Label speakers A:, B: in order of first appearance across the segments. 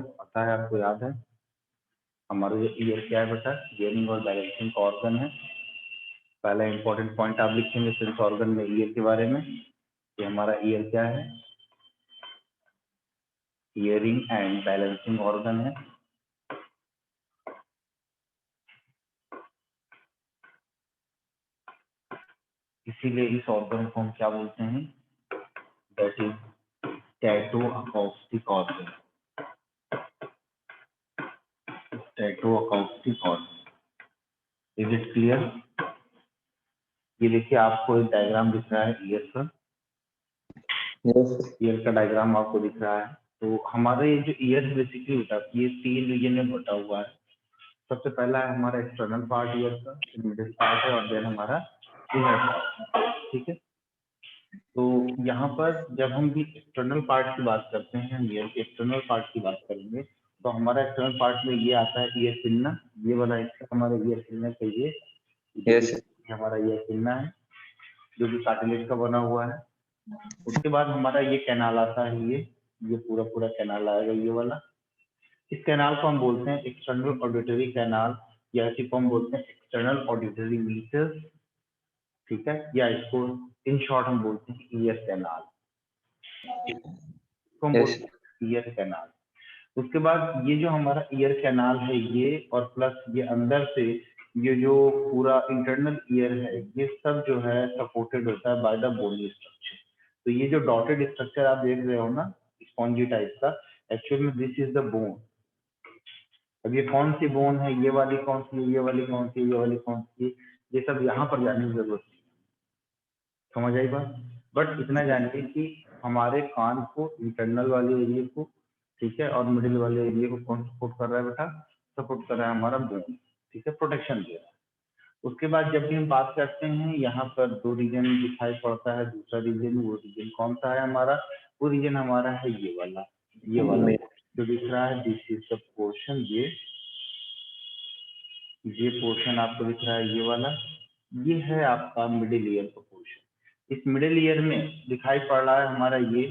A: पता है, आपको याद है हमारा जो ईयर क्या है बेटा, हियरिंग और बैलेंसिंग का ऑर्गन है। पहला इंपॉर्टेंट पॉइंट आप लिखेंगे सेंस ऑर्गन में ईयर के बारे में कि हमारा ईयर क्या है, हियरिंग एंड बैलेंसिंग ऑर्गन है। इसीलिए इस ऑर्गन को हम क्या बोलते हैं, that is tattoo acoustic organ. Tattoo acoustic organ, is it clear? ये देखिए आपको एक डायग्राम दिख रहा है ईयर का, ईयर का डायग्राम आपको दिख रहा है। तो हमारा ये जो ईयर है बेसिकली ये 3 रीजन में बटा हुआ है। सबसे पहला है हमारा एक्सटर्नल पार्ट ईयर का, फिर मिडिल पार्ट है और देन हमारा इनर पार्ट। ठीक है, तो यहाँ पर जब हम भी एक्सटर्नल पार्ट की बात करते हैं, ईयर के एक्सटर्नल पार्ट की बात करेंगे, तो हमारा एक्सटर्नल पार्ट में ये आता है ईयर पिन्ना। ये वाला हिस्सा हमारा ईयर पिन्ना चाहिए, ये हमारा ईयर पिन्ना है जो कि कार्टिलेज का बना हुआ है। उसके बाद हमारा ये कैनाल आता है, ये पूरा पूरा कैनाल आएगा ये वाला। इस कैनाल को हम बोलते हैं एक्सटर्नल ऑडिटरी कैनाल, या इसी को हम बोलते हैं एक्सटर्नल ऑडिटरी मीटर्स। ठीक है, या इसको इन शॉर्ट हम बोलते हैं ईयर कैनाल, इसको हम बोलते हैं ईयर कैनाल। उसके बाद ये जो हमारा ईयर कैनाल है ये, और प्लस ये अंदर से ये जो पूरा इंटरनल ईयर है, ये सब जो है सपोर्टेड होता है बाय द बोनी स्ट्रक्चर। तो ये जो डॉटेड स्ट्रक्चर आप देख रहे हो ना स्पॉन्जी टाइप का, एक्चुअली में दिस इज द बोन। अब ये कौन सी बोन है, ये वाली कौन सी है, ये वाली कौन सी है, ये वाली कौन सी है, ये सब यहाँ पर जाने की जरूरत नहीं, समझ आई बात? बट इतना जानिए कि हमारे कान को इंटरनल वाले एरिया को, ठीक है, और मिडिल वाले एरिया को कौन सपोर्ट कर रहा है बेटा, सपोर्ट कर रहा है हमारा बोन। ठीक है, प्रोटेक्शन दे रहा है। उसके बाद जब भी हम बात करते हैं यहाँ पर 2 रीजन दिखाई पड़ता है, दूसरा रीजन, वो रीजन कौन सा है हमारा, वो रीजन हमारा है ये वाला जो दिख रहा है, दिस इज द पोर्शन। ये पोर्शन आपको दिख रहा है ये वाला, ये है आपका मिडिल ईयर का पोर्शन। इस मिडिल ईयर में दिखाई पड़ रहा है हमारा ये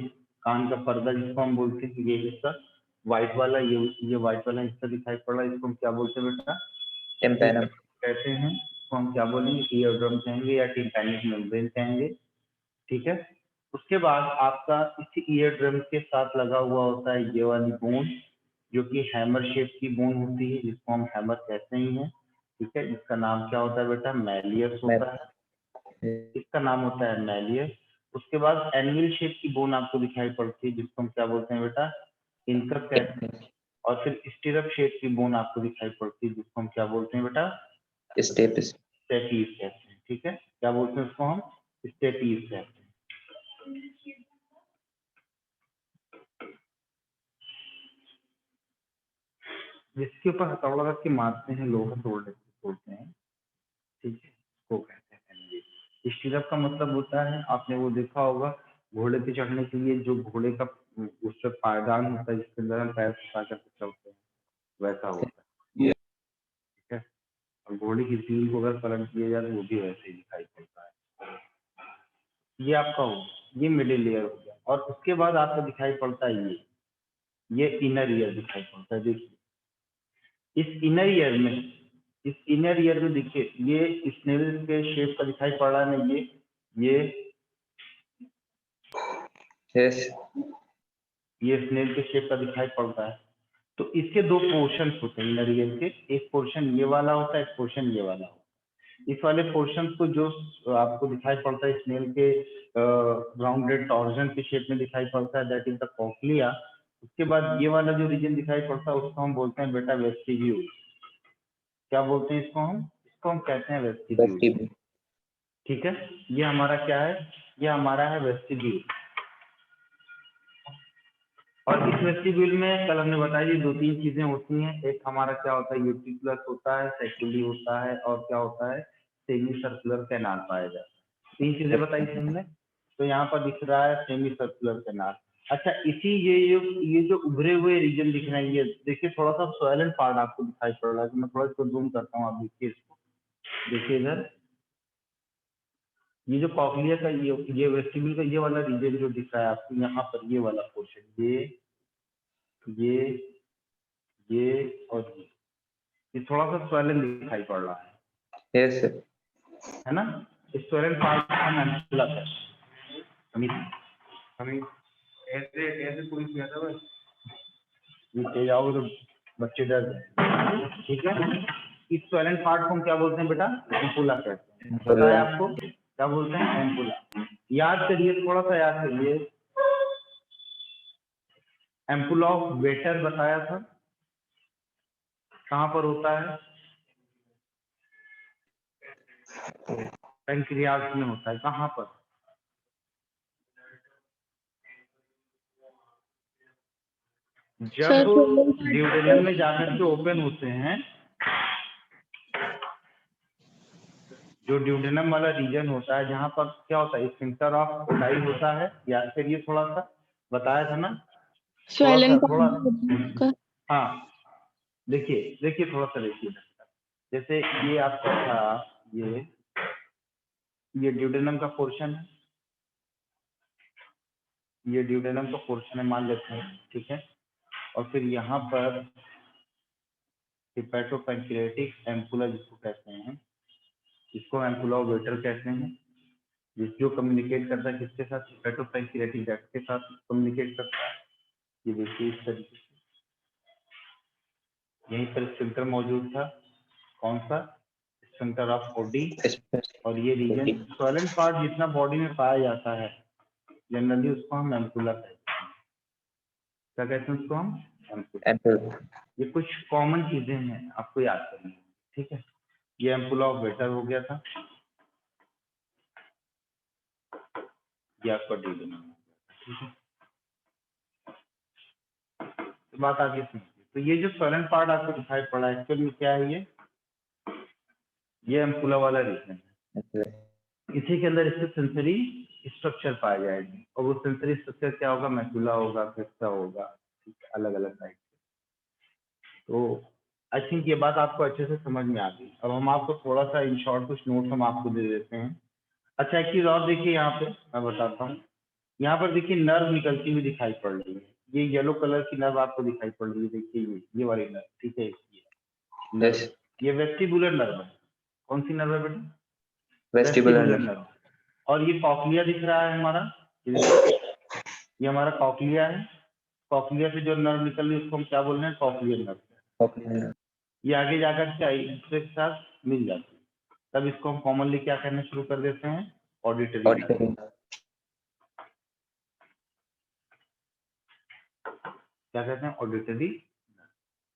A: कान का पर्दा जिसको हम बोलते हैं, ये हिस्सा व्हाइट वाला, ये व्हाइट वाला हिस्सा दिखाई पड़ रहा है, इसको हम क्या बोलते हैं बेटा, टिम्पैनम कहते हैं। इसको हम क्या बोलेंगे, ईयर ड्रम कहेंगे या टिम्पैनिक मेम्ब्रेन कहेंगे। ठीक है, उसके बाद आपका इसी ईयर ड्रम के साथ लगा हुआ होता है ये वाली बोन, जो कि हैमर शेप की बोन होती है, जिसको हम हैमर कहते ही हैं। ठीक है, इसका नाम क्या होता है बेटा, मैलियस होता है, इसका नाम होता है मैलियस। उसके बाद एनविल शेप की बोन आपको दिखाई पड़ती है, जिसको हम क्या बोलते हैं बेटा, इनकप कहते हैं। और फिर स्टिरअप शेप की बोन आपको दिखाई पड़ती है, जिसको हम क्या बोलते हैं बेटा, स्टेपीज कहते हैं। ठीक है, क्या बोलते हैं उसको हम, स्टेपीज कहते हैं। जिसके ऊपर हथौड़ा रख के मारते हैं लोग, तोड़ते हैं। ठीक है, इसको कहते हैं एनविल। स्टिरअप का मतलब होता है, आपने वो देखा होगा घोड़े पे चढ़ने के लिए जो घोड़े का उस पर पायदान होता है, जिसके अंदर हम पैर फंसा करके चलते हैं, वैसा होता है। ठीक है, और घोड़े की सील को अगर पलट किया जाए तो वो भी वैसे ही दिखाई पड़ता है। ये आपका हो, ये मिडिल ईयर हो गया। और उसके बाद आपको दिखाई पड़ता है ये इनर ईयर दिखाई पड़ता है। देखिए इस इनर ईयर में देखिए ये स्नेल के शेप का दिखाई पड़ रहा है ना, ये स्नेल के शेप का दिखाई पड़ता है। तो इसके 2 पोर्शन होते हैं इनर ईयर के, एक पोर्शन ये वाला होता है, एक पोर्शन ये वाला होता है। इस वाले पोर्शन को जो आपको दिखाई पड़ता है स्नेल के राउंडेड टॉर्जन के शेप में दिखाई पड़ता है, दैट इज द कॉक्लिया। उसके बाद ये वाला जो रीजन दिखाई पड़ता है उसको हम बोलते हैं बेटा वेस्टिब्यूल। क्या बोलते हैं इसको हम कहते हैं वेस्टिब्यूल। ठीक है, ये हमारा क्या है, ये हमारा है वेस्टिब्यूल। और इस वेस्टिब्यूल में कल हमने बताई थी 2-3 चीजें होती हैं। एक हमारा क्या होता है, यूट्रिकुलस होता है, सैक्युली होता है, और क्या होता है, सेमी सर्कुलर कैनाल पाया जाता है। 3 चीजें बताई थी हमने। तो यहाँ पर दिख रहा है सेमी सर्कुलर कैनाल। अच्छा, इसी ये जो उभरे हुए रीजन दिख रहे हैं, ये देखिए थोड़ा सा सॉइलेंट पार्ट आपको दिखाई पड़ रहा है, तो मैं थोड़ा इसको जूम करता हूँ, आप देखिए इसको, देखिए इधर ये जो कॉक्लिया का ये वेस्टिब्यूल का ये वाला रीजन जो दिख रहा है आपको यहाँ पर, ये वाला पोर्शन, ये ये और ये थोड़ा सा स्वेलन दिखाई पड़ रहा है।
B: Yes sir.
A: है ना, इस स्वेलन पार्ट को हम एम्पुला कहते हैं। हमें ऐसे ऐसे पूरी किया था बस, ये तेज आओगे तो बच्चे डर जाए। ठीक है, इस स्वेलन पार्ट को हम क्या बोलते हैं बेटा? एम्पुला कहते हैं। पता है आपको क्या बोलते हैं? एम्पुला। याद करिए, थोड़ा सा याद करिए। एम्पुला ऑफ वेटर बताया था, कहाँ पर होता है? पैंक्रियाज में होता है। कहाँ पर? जब ड्यूडेनम में जाकर के ओपन होते हैं, जो ड्यूडेनम वाला रीजन होता है, जहाँ पर क्या होता है? स्फिंक्टर ऑफ ओटाई होता है। याद करिए, थोड़ा सा बताया था ना, थोड़ा। हाँ, देखिए थोड़ा सा देखिए। जैसे ये आपका था, ये ड्यूडेनम का पोर्शन है, ये ड्यूडेनम का पोर्शन है मान लेते हैं। ठीक है, और फिर यहाँ पर हिपैटोपैंक्रियाटिक एम्पुला जिसको कहते हैं, इसको एम्पुला ऑफ वेटर कहते हैं, जो कम्युनिकेट करता है किसके साथ? हिपैटोपैंक्रियाटिक डक्ट के साथ कम्युनिकेट करता है। ये देखिए इस तरीके से, यहीं पर स्फिंक्टर मौजूद था। कौन सा? Sphincter of OD. और ये रीजन स्वेलन पार्ट जितना बॉडी में पाया जाता है जनरली, उसको हम एम्पुला कहते हैं। क्या कहते हैं उसको हम? एम्पुला। ये कुछ कॉमन चीजें हैं, आपको याद करनी है। ठीक है, ये एम्पुला ऑफ वेटर हो गया था, ये आपका ड्यूडेनम। ठीक है, तो बात आगे सुनिए। तो ये जो स्वेलन पार्ट आपको दिखाई पड़ा है, एक्चुअली में क्या है? ये एम्पुला वाला रीजन है। इसी के अंदर इसके सेंसरी स्ट्रक्चर पाए जाएंगे, और वो सेंसरी स्ट्रक्चर क्या होगा? मैकुला होगा, क्रिस्टा होगा, अलग अलग टाइप के। तो आई थिंक ये बात आपको अच्छे से समझ में आ गई। अब हम आपको थोड़ा सा इन शॉर्ट कुछ नोट्स हम आपको दे देते हैं। अच्छा, एक चीज और देखिए, यहाँ पे मैं बताता हूँ। यहाँ पर देखिए नर्व निकलती हुई दिखाई पड़ रही है। ये येलो कलर की नर्व आपको दिखाई पड़ रही है। देखिए ये वाली नर्व। ठीक है, ये वेस्टिबुलर नर्व है। कौन सी नर्व है बेटा? Vestibular nerve. और ये कॉक्लिया दिख रहा है हमारा, ये हमारा कॉक्लिया है। कॉक्लिया से जो नर्व निकल रही है उसको हम क्या बोल रहे हैं? Cochlear nerve. ये आगे जाकर के दूसरे के साथ मिल जाती है, तब इसको हम कॉमनली क्या कहना शुरू कर देते हैं? Auditory nerve. क्या कहते हैं? ऑडिटरी,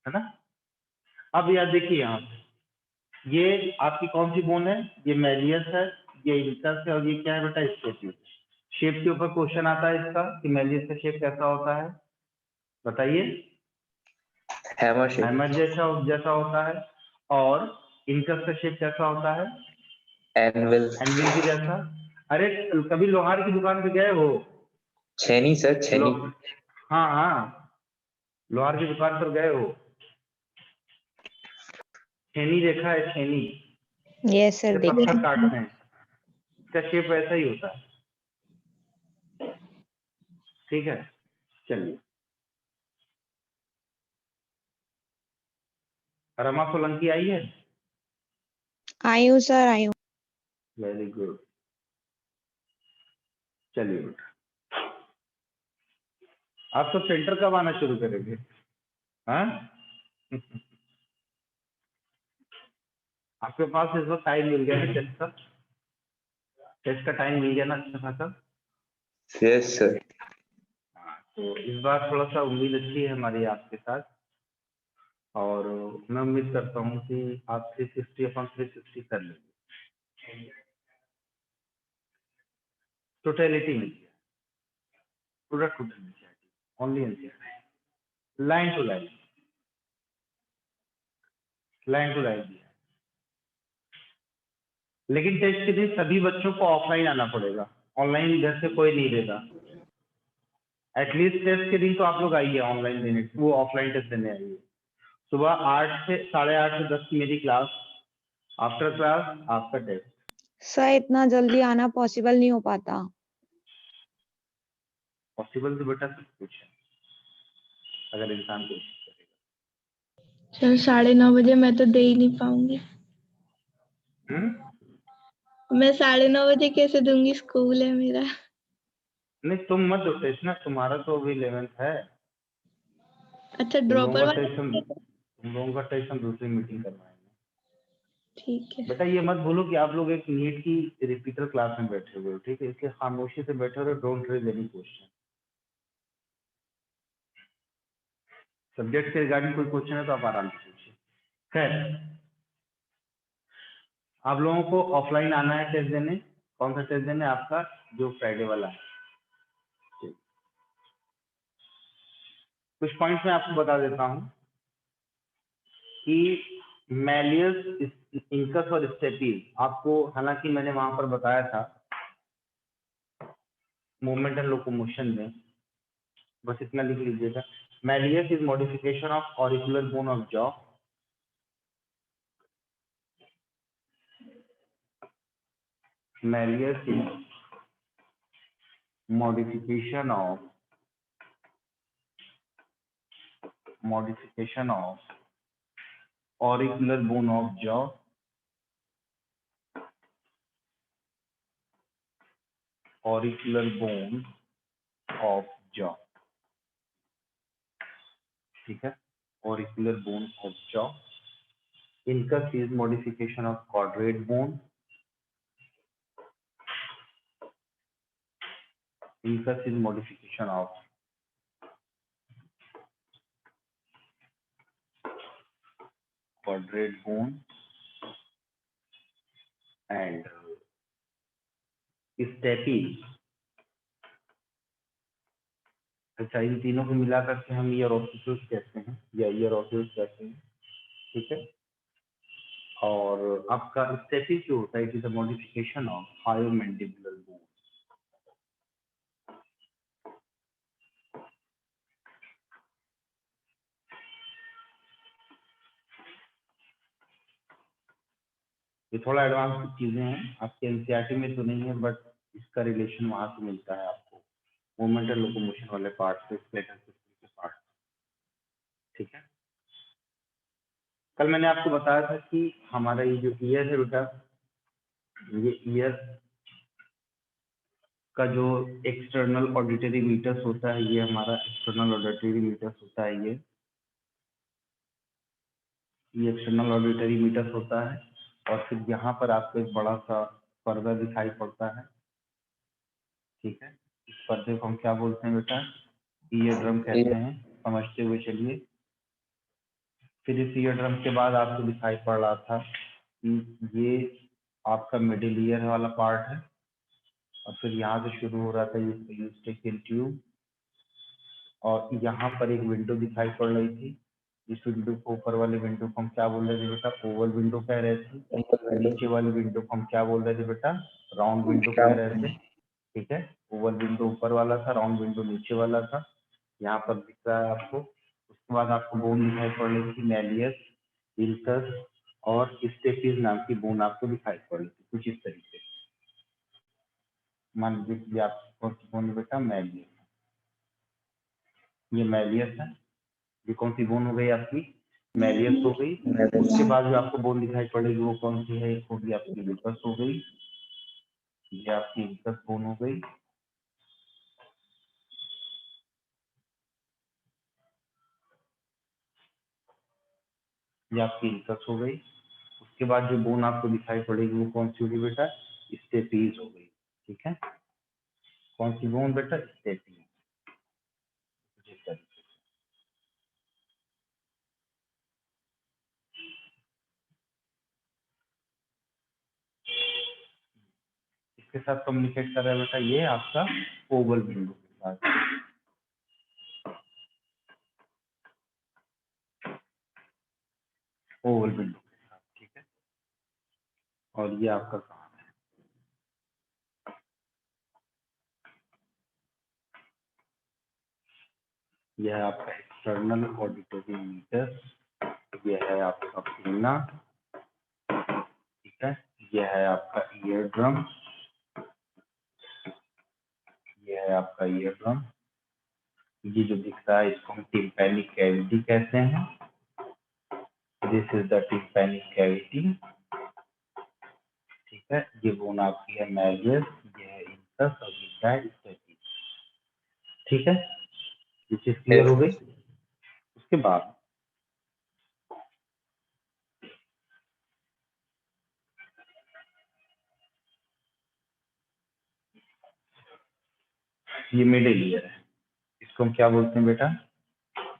A: है ना। अब याद देखिए, यहाँ पे ये आपकी कौन सी बोन है? ये मेलियस है, ये इंकस है, और ये क्या है बेटा? स्टेट्यूस। शेप के ऊपर क्वेश्चन आता है इसका कि मेलियस का शेप कैसा होता है? बताइए। हैमर जैसा होता है। और इंकस का शेप कैसा होता है? एनविल के जैसा। अरे कभी लोहार की दुकान पे गए हो?
B: छेनी सर, छेनी।
A: हाँ हाँ, लोहार की दुकान पर गए हो? छेनी देखा है? छेनी।
C: यस सर,
A: पत्थर काटते हैं, इसका शेप वैसा ही होता है। ठीक है, चलिए। रमा सोलंकी आई है?
C: आई हूँ सर, आई हूँ।
A: वेरी गुड, चलिए बेटा। आप सब सेंटर कब आना शुरू करेंगे? हाँ आपके पास इस वक्त टाइम मिल गया है टेस्ट का? टेस्ट का टाइम मिल गया ना अच्छा खासा?
B: Yes sir.
A: तो इस बार थोड़ा सा उम्मीद अच्छी है हमारी आपके साथ, और मैं उम्मीद करता हूँ कि आप 360 अपॉन 360 कर लेंगे। टोटलिटी में पूरा टोटल में only NCERT, line to line, line to line दिया। लेकिन टेस्ट के दिन सभी बच्चों को ऑफलाइन आना पड़ेगा, ऑनलाइन घर से कोई नहीं देगा। एटलीस्ट टेस्ट के दिन तो आप लोग आइए ऑनलाइन देने, वो ऑफलाइन टेस्ट देने आइए। सुबह 8 से 8:30 से 10 की मेरी क्लास, आफ्टर क्लास आपका टेस्ट।
C: सर इतना जल्दी आना पॉसिबल नहीं हो पाता।
A: पॉसिबल तो बेटा सब कुछ है, अगर इंसान कोशिश करेगा।
D: सर 9:30 मैं तो दे ही नहीं पाऊंगी। मैं 9:30 बजे कैसे दूंगी, स्कूल है मेरा।
A: नहीं तुम मत दो टेस्ट ना, तुम्हारा तो अभी 11th है।
D: अच्छा,
A: तुम लोगों
D: ड्रॉपर
A: का
D: वाला।
A: टेस्ट हम दूसरी मीटिंग करवाएंगे।
D: ठीक है।
A: बेटा ये मत भूलो कि आप लोग एक नीट की रिपीटर क्लास में बैठे हुए हो, ठीक है, इसलिए खामोशी से बैठे हो, don't raise any question. Subject के रिगार्डिंग कोई क्वेश्चन है तो आप आराम से पूछिए। खैर, आप लोगों को ऑफलाइन आना है टेस्ट देने। कौन सा टेस्ट देने? आपका जो फ्राइडे वाला है। कुछ पॉइंट्स मैं आपको बता देता हूं कि मैलियस, इंकस और स्टेपीज आपको, हालांकि मैंने वहां पर बताया था मूवमेंट एंड लोकोमोशन में, बस इतना लिख लीजिएगा। Malleus is modification of auricular bone of jaw. Malleus is modification of auricular bone of jaw, auricular bone of jaw, ठीक है, auricular bone of jaw. Incus is modification of quadrate bone. Incus is modification of quadrate bone and stapes. अच्छा, इन तीनों को मिलाकर के हम ear ossicles कहते हैं या ईयर ऑसिकल्स कहते हैं, ठीक है। और आपका स्टेपीज जो होता है, it is a modification of hyomandibular bone. ये थोड़ा एडवांस की चीजें हैं, आपके एनसीईआरटी में तो नहीं है, बट इसका रिलेशन वहां से मिलता है आपको, मूवमेंट एंड लोकोमोशन वाले पार्ट से, स्केलेटल सिस्टम के पार्ट, ठीक है। कल मैंने आपको बताया था कि हमारा ये जो ईयर है बेटा, ये ईयर का जो एक्सटर्नल ऑडिटरी मीटर्स होता है, ये हमारा एक्सटर्नल ऑडिटरी मीटर्स होता है। ये एक्सटर्नल ऑडिटरी मीटर्स होता है। और फिर यहाँ पर आपको एक बड़ा सा पर्दा दिखाई पड़ता है, ठीक है। इस पर्दे को हम क्या बोलते हैं बेटा? ईयर ड्रम कहते हैं, समझते हुए चलिए। फिर इस ईयर ड्रम के बाद आपको दिखाई पड़ रहा था कि ये आपका मिडिल ईयर वाला पार्ट है, और फिर यहाँ से शुरू हो रहा था ये यूस्टेकियल ट्यूब, और यहाँ पर एक विंडो दिखाई पड़ रही थी। इस विंडो को, ऊपर वाले विंडो को हम क्या बोल रहे थे बेटा? ओवल विंडो कह रहे थे। नीचे वाले विंडो को हम क्या बोल रहे थे बेटा? राउंड विंडो कह रहे थे, ठीक है। ओवल विंडो ऊपर वाला था, राउंड विंडो नीचे वाला था, यहाँ पर दिख रहा है आपको। उसके बाद आपको बोन दिखाई पड़ रही थी, मैलियस, इंकस और स्टेपीज नाम की बोन आपको दिखाई पड़ रही थी, कुछ इस तरीके से। मान लीजिए आपको कौन सी बोन बेटा? मैलियस। ये मैलियस है। ये कौन सी बोन हो गई आपकी? मैलियस हो गई। उसके बाद जो आपको बोन दिखाई पड़ेगी वो कौन सी है? एक होगी आपकी इंकस हो गई, ये आपकी इंकस बोन हो गई। ये आपकी इंकस हो गई। उसके बाद जो बोन आपको दिखाई पड़ेगी वो कौन सी होगी बेटा? स्टेपीज हो गई, ठीक है। कौन सी बोन बेटा? स्टेपीज। जिस तरीके से इसके साथ कम्युनिकेट कर रहा है बेटा, ये आपका ओवल विंडो के साथ, ओवल विंडो के साथ, ठीक है। और ये आपका कहाँ है? यह है आपका एक्सटर्नल ऑडिटरी मीटर, यह है आपका पिन्ना, ठीक है। यह है आपका ईयर ड्रम, यह है आपका ईयर ड्रम। ये जो दिख रहा है इसको हम टिम्पैनिक कैविटी कहते हैं, this is the tympanic cavity, ठीक है। ये बोन आपकी है मैलियस, ये है इंसस और ये है स्टैटिस, ठीक है। ये चीज क्लियर हो गई। उसके बाद ये मिडिल ईयर है, इसको हम क्या बोलते हैं बेटा?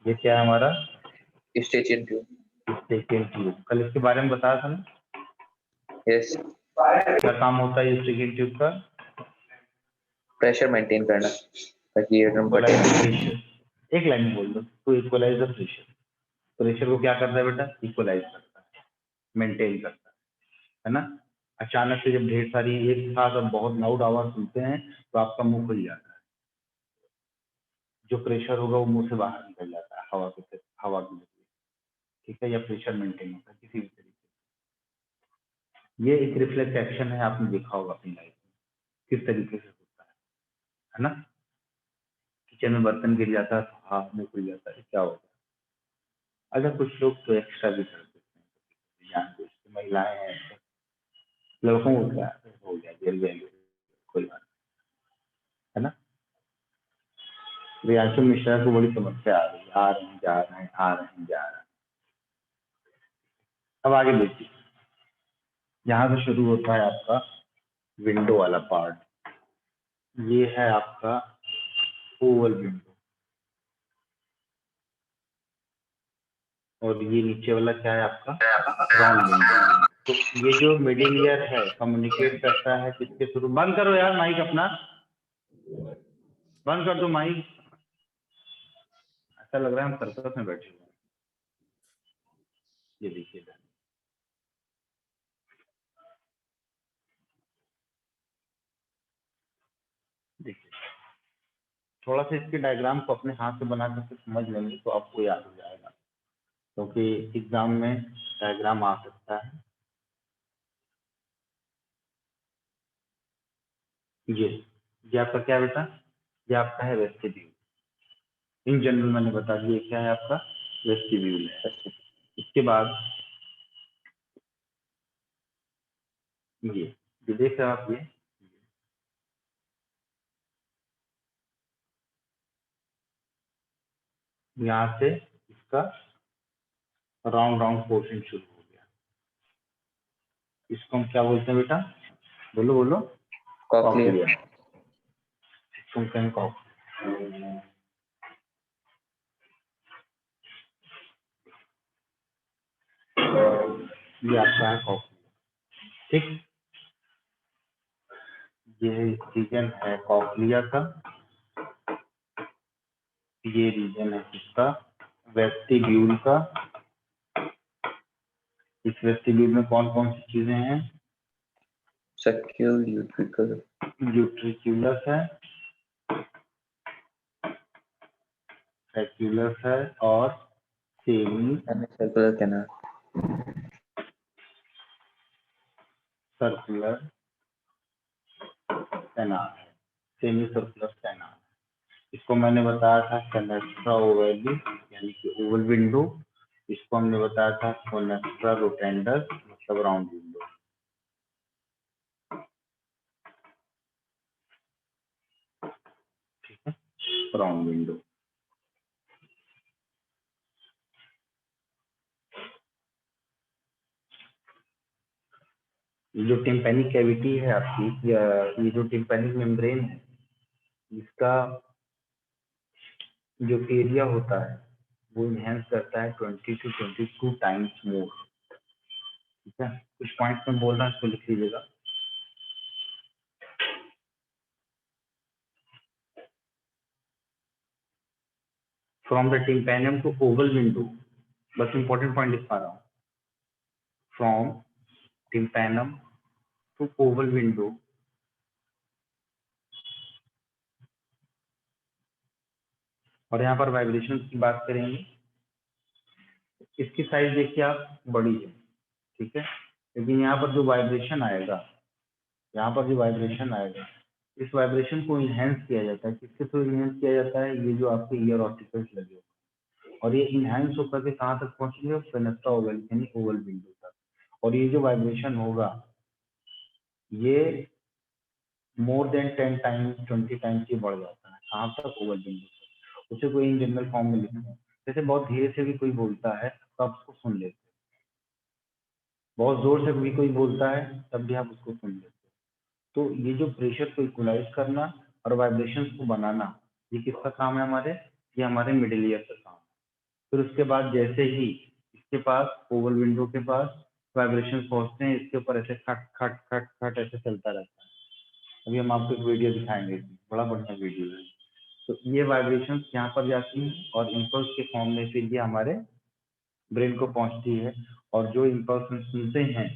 A: ये क्या है हमारा?
B: स्टेचियन ट्यूब।
A: स्टेचियन ट्यूब। कल इसके बारे में बताया था ना?
B: यस।
A: क्या काम होता है स्टेचियन ट्यूब का?
B: प्रेशर मेंटेन करना ताकि एयरड्रम
A: इक्वलाइज द प्रेशर। एक लाइन में बोल दो तो इक्वलाइज द प्रेशर। प्रेशर को क्या करता है बेटा? इक्वलाइज करता है, मेंटेन करता है ना। अचानक से जब ढेर सारी एक साथ और बहुत लाउड आवाज सुनते हैं तो आपका मुंह खुल जाता है, जो प्रेशर होगा वो मुंह से बाहर निकल जाता है हवा के जरिए, ठीक है। या प्रेशर मेंटेन होता है किसी भी तरीके से। ये एक रिफ्लेक्स एक्शन है, आपने देखा होगा अपनी लाइफ में किस तरीके से होता है ना। किचन में बर्तन गिर जाता है तो हाथ में खुल जाता है, क्या होता है? अगर कुछ लोग तो एक्स्ट्रा भी कर देते हैं, जानबूझ के। महिलाएं हैं तो लड़कों को क्या हो गया, गिर गए, कोई बात है ना। रियांशु मिश्रा को बड़ी समस्या आ रही है, आ रहे हैं जा रहे हैं, आ रहे हैं जा रहे हैं। अब आगे देखिए, यहाँ से शुरू होता है आपका विंडो वाला पार्ट। ये है आपका ओवल विंडो, और ये नीचे वाला क्या है आपका? Round window. तो ये जो मिडिल ईयर है कम्युनिकेट करता है किसके थ्रू? बंद करो यार माइक अपना, बंद कर दो माइक। ऐसा लग रहा है हम सर्कस में बैठे हुए हैं। ये देखिए, देखिए थोड़ा सा इसके डायग्राम को अपने हाथ से बना करके समझ लेंगे तो आपको याद हो जाएगा, क्योंकि एग्जाम में डायग्राम आ सकता है। ये आपका क्या बेटा? ये आपका है वेस्टिब्यूल। इन जनरल मैंने बता दिया क्या है आपका वेस्टिब्यूल है। इसके बाद ये देख रहे हो आप, ये यहाँ से इसका राउंड राउंड पोर्शन शुरू हो गया। इसको हम क्या बोलते हैं बेटा? बोलो बोलो।
B: कॉक्लियर।
A: इसको हम कहें कॉक्लियर। ये आपका है कॉक्लियर, ठीक। ये रीजन है कॉक्लिया का, ये रीजन है इसका वेस्टिब्यूल का। इस वेस्टिब्यूल में कौन कौन सी चीजें हैं?
B: सक्यूल, यूट्रिकल,
A: यूट्रिक्यूलस है, सैक्यूलस है और semi
B: circular canal.
A: Circular canal है, सेमी सर्कुलर कैनाल। इसको मैंने बताया था फेनेस्ट्रा ओवैली यानी कि ओवल विंडो। इसको हमने बताया था फेनेस्ट्रा रोटेंडस मतलब राउंड विंडो, ठीक है, राउंड विंडो। जो टिम्पैनिक कैविटी है आपकी, ये जो टिम्पैनिक मेम्ब्रेन है, इसका जो एरिया होता है वो इनहेंस करता है 20 to 22 टाइम्स मोर, ठीक है। कुछ पॉइंट्स में बोल रहा है, इसको लिख लीजिएगा। From the tympanium to oval window, बस इंपॉर्टेंट पॉइंट लिख पा रहा हूँ। From tympanium to oval window, और यहाँ पर वाइब्रेशन की बात करेंगे। इसकी साइज देखिए आप, बड़ी है, ठीक है, लेकिन यहाँ पर जो वाइब्रेशन आएगा, यहाँ पर जो वाइब्रेशन आएगा, इस वाइब्रेशन को इनहेंस किया जाता है। किसके थ्रू इनहेंस किया जाता है? ये जो आपके ईयर ऑर्टिकल्स लगे हो, और ये इनहैंस होकर के कहाँ तक पहुंचेंगे, फेनेस्ट्रा ओवल यानी ओवल विंडो तक। और ये जो वाइब्रेशन होगा ये मोर देन 10 टाइम्स 20 टाइम्स ये बढ़ जाता है, कहाँ तक, ओवल विंडो तक। उसे कोई इन जनरल फॉर्म में लिखते हैं, जैसे बहुत धीरे से भी कोई बोलता है तो आप उसको सुन लेते हैं, बहुत जोर से भी कोई बोलता है तब भी आप उसको सुन लेते हैं। तो ये जो प्रेशर को इक्वलाइज करना और वाइब्रेशंस को बनाना, ये किसका काम है हमारे, ये हमारे मिडिल ईयर का काम है। फिर उसके बाद जैसे ही इसके पास ओवल विंडो के पास वाइब्रेशन पहुंचते हैं, इसके ऊपर ऐसे खट खट खट खट ऐसे चलता रहता है। अभी हम आपको एक वीडियो दिखाएंगे, बड़ा बढ़िया वीडियो है। तो ये वाइब्रेशन यहाँ पर जाती हैं और इम्पल्स के फॉर्म में फिर ये हमारे ब्रेन को पहुंचती है। और जो इम्पल्स हम सुनते हैं,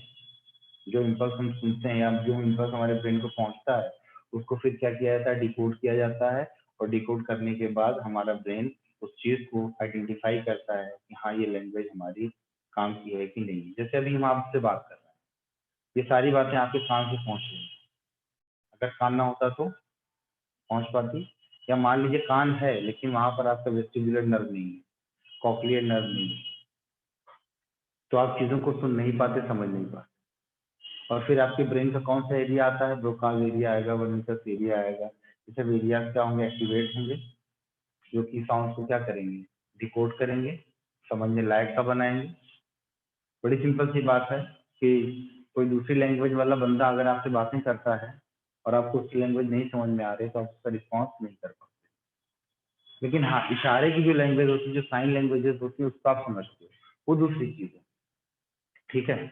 A: जो इम्पल्स हम सुनते हैं या जो इम्पल्स हमारे ब्रेन को पहुंचता है, उसको फिर क्या किया जाता है, डिकोड किया जाता है। और डिकोड करने के बाद हमारा ब्रेन उस चीज को आइडेंटिफाई करता है कि हाँ ये लैंग्वेज हमारी काम की है कि नहीं। जैसे अभी हम आपसे बात कर रहे हैं, ये सारी बातें आपके कान से पहुंच रही हैं, अगर कान ना होता तो पहुंच पाती। या मान लीजिए कान है लेकिन वहां पर आपका वेस्टिबुलर नर्व नहीं है, कॉक्लियर नर्व नहीं है, तो आप चीजों को सुन नहीं पाते, समझ नहीं पाते। और फिर आपके ब्रेन का कौन सा एरिया आता है, ब्रोकाज एरिया आएगा, वर्निकस एरिया आएगा। ये सब एरियाज क्या होंगे, एक्टिवेट होंगे, जो कि साउंड को क्या करेंगे, डिकोड करेंगे, समझने लायक का बनाएंगे। बड़ी सिंपल सी बात है कि कोई दूसरी लैंग्वेज वाला बंदा अगर आपसे बातें करता है और आपको उसकी लैंग्वेज नहीं समझ में आ रही तो आप उसका रिस्पॉन्स नहीं कर पाते। लेकिन हाँ, इशारे की जो लैंग्वेज होती है, जो साइन लैंग्वेजेस होती है, उसको आप समझते हो, वो दूसरी चीज है। ठीक है,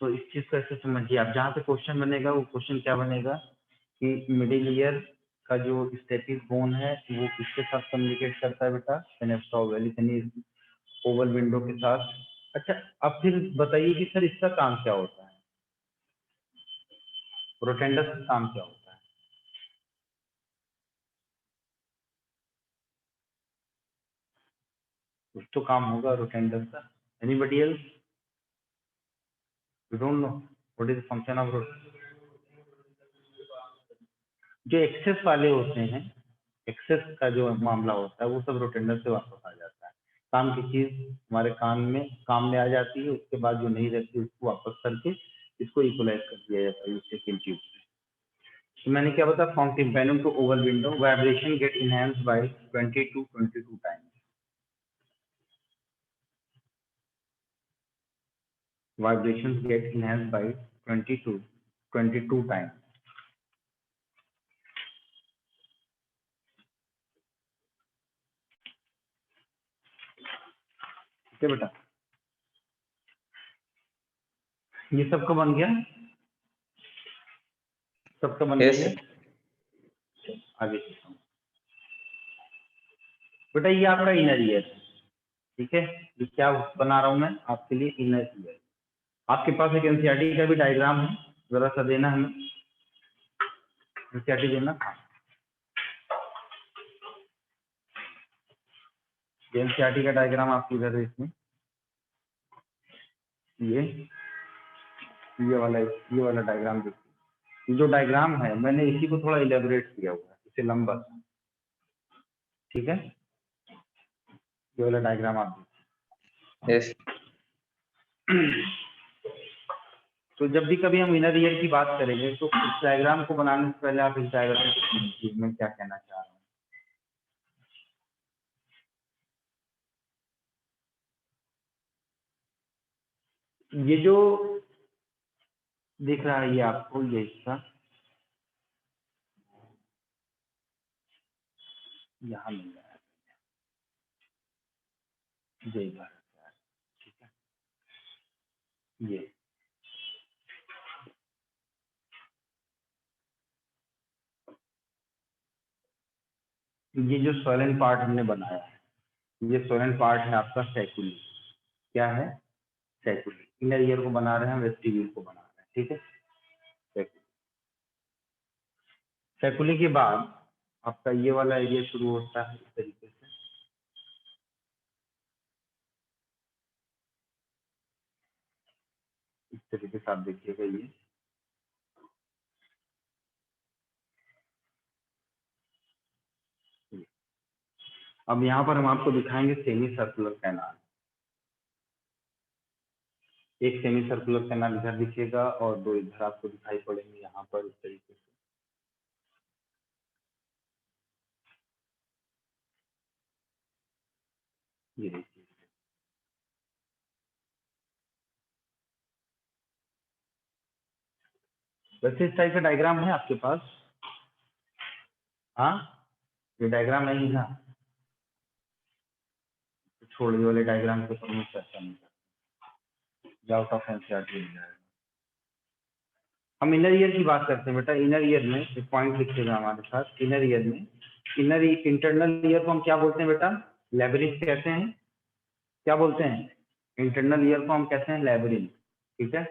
A: तो इस चीज को ऐसे समझिए आप। जहाँ पे क्वेश्चन बनेगा वो क्वेश्चन क्या बनेगा कि मिडिल ईयर का जो स्टेपिस बोन है वो किसके साथ कम्युनिकेट करता है बेटा, फेनेस्ट्रा ओवल यानी ओवल विंडो के साथ। अच्छा, अब फिर बताइए कि सर इसका काम क्या होता है, रोटेंडस का काम क्या होता है। कुछ तो काम होगा रोटेंडस का। Anybody else, you don't know what is the function of जो एक्सेस वाले होते हैं, एक्सेस का जो मामला होता है वो सब रोटेंडस से वापस आ जाता है। काम की चीज हमारे कान में काम में आ जाती है, उसके बाद जो नहीं रहती उसको वापस करके इसको इक्वलाइज कर दिया जाता है उससे किन चीज से। तो मैंने क्या बताया, from tympanum to oval window vibration get enhanced by 20 to 22 times. Vibrations get enhanced by 20 to 22 times. ठीक है बेटा, ये सबका बन गया, सबका बन गया
B: Yes,
A: ये। आगे चलता हूँ बेटा, ये आपका इनर ईयर है। ठीक है, ये क्या बना रहा हूँ मैं आपके लिए, इनर ईयर। आपके पास एक एनसीईआरटी का भी डायग्राम है, जरा सा देना हमें, एनसीईआरटी देना। एनसीईआरटी का डायग्राम आपको इधर है, इसमें ये वाला डायग्राम देखिए। ये जो डायग्राम है मैंने इसी को थोड़ा इलेबोरेट किया हुआ है, इसे लंबा। ठीक है, ये वाला डायग्राम आप देखिए।
B: yes,
A: तो जब भी कभी हम इनर ईयर की बात करेंगे तो इस डायग्राम को बनाने से पहले आप इस डायग्राम को समझिए मैं क्या कहना चाह रहा हूँ। ये जो दिख रहा है ये आपको, ये हिस्सा यहाँ मिल रहा है, जय भारत। ठीक है, ये जो सोलन पार्ट हमने बनाया है, ये सोलन पार्ट है आपका सैकुली। क्या है, सैकुली। इनर ईयर को बना रहे हैं, वेस्टिब्यूल को बना रहे हैं। ठीक है, सैकुली। सैकुली के बाद आपका ये वाला एरिया शुरू होता है इस तरीके से। इस तरीके से आप देखिएगा, ये अब यहाँ पर हम आपको दिखाएंगे सेमी सर्कुलर कैनाल। एक सेमी सर्कुलर कैनाल इधर दिखेगा और दो इधर आपको दिखाई पड़ेंगे यहाँ पर इस तरीके से। ये देखिए, वैसे इस टाइप का डायग्राम है आपके पास? हाँ, ये डायग्राम नहीं है ना, तो छोड़ ये वाले डायग्राम के ऊपर मैं चर्चा नहीं करता, जाओ का एनसीईआरटी मिल जाएगा। हम इनर ईयर की बात करते हैं बेटा। इनर ईयर में एक पॉइंट लिखिएगा हमारे साथ। इनर ईयर में, इनर इंटरनल ईयर को हम क्या बोलते हैं बेटा? लैबिरिंथ कहते हैं। क्या बोलते हैं? इंटरनल ईयर को हम कहते हैं लैबिरिंथ। ठीक है,